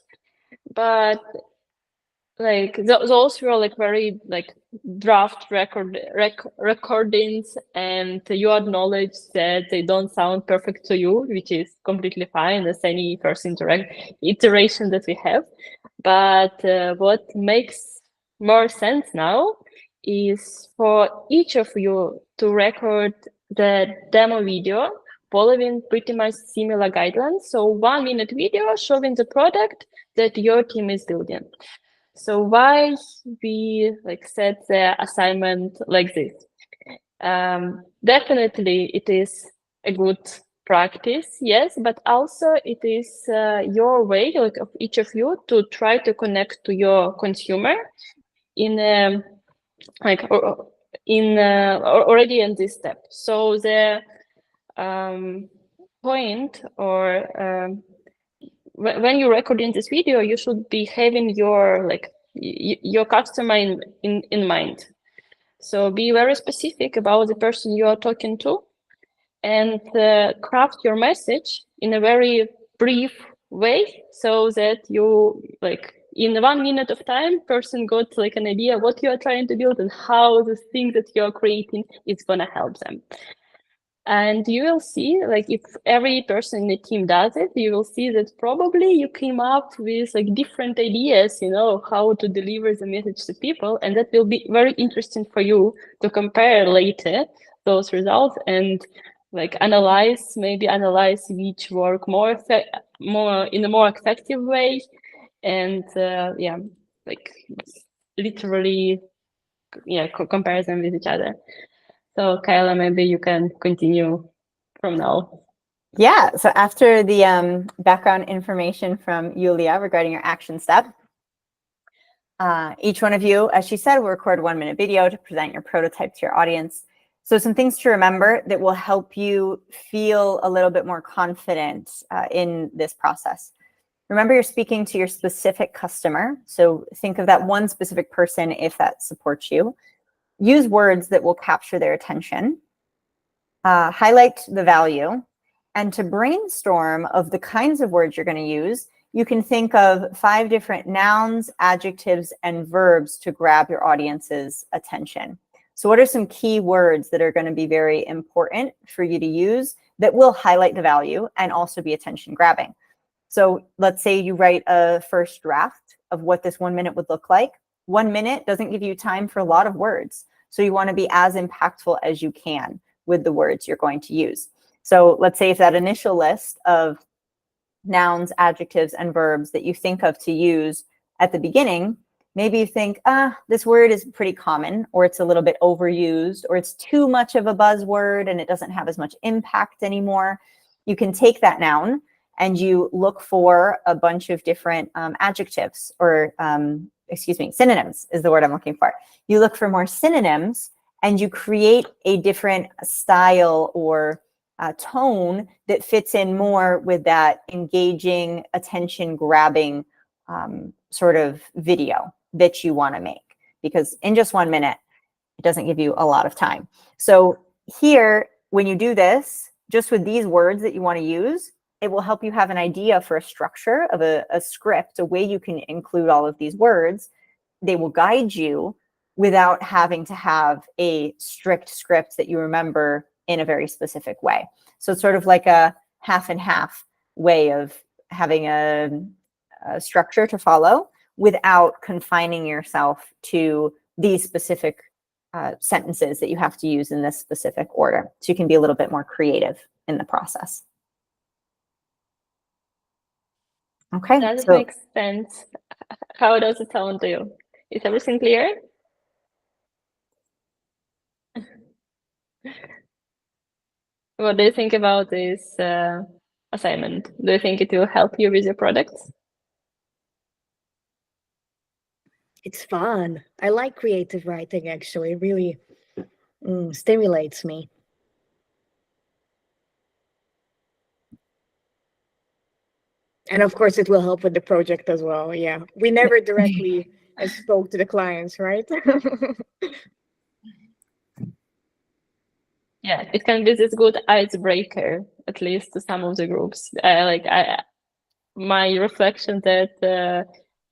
[SPEAKER 7] but like those were like very like draft recordings, and you acknowledge that they don't sound perfect to you, which is completely fine as any first iteration that we have. But what makes more sense now is for each of you to record the demo video following pretty much similar guidelines. So 1 minute video showing the product that your team is building. So why we like set the assignment like this? Definitely it is a good practice, yes, but also it is your way, like of each of you, to try to connect to your consumer in already in this step. So the point or when you're recording this video, you should be having your your customer in mind. So be very specific about the person you are talking to, and craft your message in a very brief way, so that you like in 1 minute of time, person got like an idea what you are trying to build and how the thing that you are creating is gonna help them. And you will see, like, if every person in the team does it, you will see that probably you came up with like different ideas, you know, how to deliver the message to people. And that will be very interesting for you to compare later those results and like analyze which work more in a more effective way. And yeah, like literally, yeah, compare them with each other. So Kayla, maybe you can continue from now.
[SPEAKER 1] Yeah, so after the background information from Julia regarding your action step, each one of you, as she said, will record a 1 minute video to present your prototype to your audience. So some things to remember that will help you feel a little bit more confident in this process. Remember, you're speaking to your specific customer. So think of that one specific person if that supports you. Use words that will capture their attention. Highlight the value. And to brainstorm of the kinds of words you're going to use, you can think of 5 different nouns, adjectives, and verbs to grab your audience's attention. So what are some key words that are going to be very important for you to use that will highlight the value and also be attention grabbing? So let's say you write a first draft of what this 1 minute would look like. 1 minute doesn't give you time for a lot of words. So you want to be as impactful as you can with the words you're going to use. So let's say if that initial list of nouns, adjectives, and verbs that you think of to use at the beginning, maybe you think, this word is pretty common, or it's a little bit overused, or it's too much of a buzzword and it doesn't have as much impact anymore. You can take that noun and you look for a bunch of different adjectives or, synonyms is the word I'm looking for. You look for more synonyms and you create a different style or tone that fits in more with that engaging, attention-grabbing sort of video that you want to make. Because in just 1 minute, it doesn't give you a lot of time. So here, when you do this, just with these words that you want to use, it will help you have an idea for a structure of a script, a way you can include all of these words. They will guide you without having to have a strict script that you remember in a very specific way. So it's sort of like a half and half way of having a structure to follow without confining yourself to these specific sentences that you have to use in this specific order. So you can be a little bit more creative in the process. Okay.
[SPEAKER 7] That
[SPEAKER 1] so,
[SPEAKER 7] makes sense. How does it sound to you? Is everything clear? What do you think about this assignment? Do you think it will help you with your products?
[SPEAKER 4] It's fun. I like creative writing, actually. It really stimulates me. And of course, it will help with the project as well. Yeah. We never directly spoke to the clients, right?
[SPEAKER 7] Yeah, it can be this good icebreaker, at least to some of the groups. My reflection that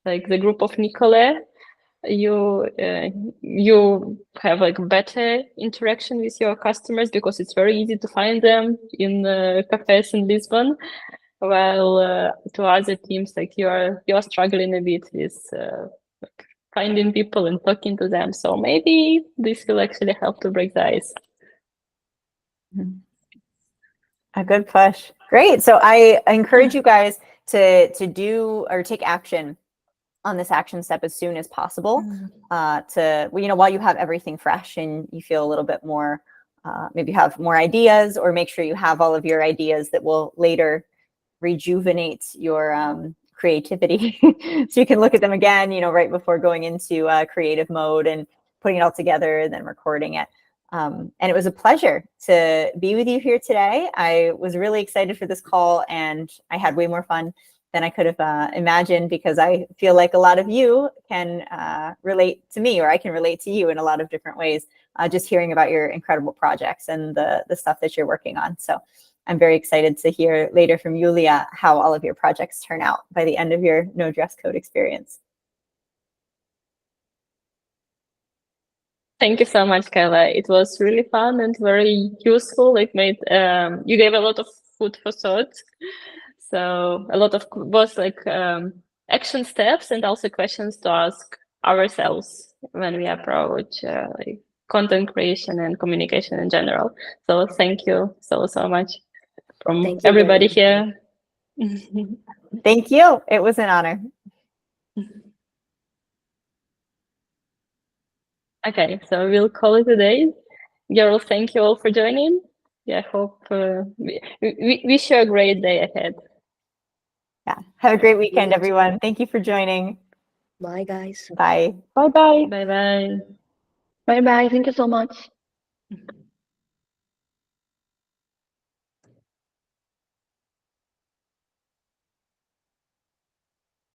[SPEAKER 7] like the group of Nicole, you have like better interaction with your customers because it's very easy to find them in cafes in Lisbon, while to other teams, like you're struggling a bit with like finding people and talking to them. So maybe this will actually help to break the ice.
[SPEAKER 1] A good push. Great. So I encourage you guys to do or take action on this action step as soon as possible, while you have everything fresh and you feel a little bit more, maybe have more ideas, or make sure you have all of your ideas that will later rejuvenate your creativity. So you can look at them again, right before going into creative mode and putting it all together and then recording it. And it was a pleasure to be with you here today. I was really excited for this call, and I had way more fun than I could have imagined, because I feel like a lot of you can relate to me, or I can relate to you in a lot of different ways, just hearing about your incredible projects and the stuff that you're working on. So I'm very excited to hear later from Julia how all of your projects turn out by the end of your no dress code experience.
[SPEAKER 7] Thank you so much, Kayla. It was really fun and very useful. It made you gave a lot of food for thought. So a lot of both like action steps and also questions to ask ourselves when we approach like content creation and communication in general. So thank you so much from everybody here.
[SPEAKER 1] Thank you. It was an honor.
[SPEAKER 7] Okay, so we'll call it a day. Girls, thank you all for joining. Yeah, I hope we wish you a great day ahead.
[SPEAKER 1] Yeah, have a great weekend, everyone. Thank you for joining.
[SPEAKER 4] Bye, guys.
[SPEAKER 1] Bye.
[SPEAKER 8] Bye-bye.
[SPEAKER 7] Bye-bye.
[SPEAKER 8] Bye-bye. Thank you so much.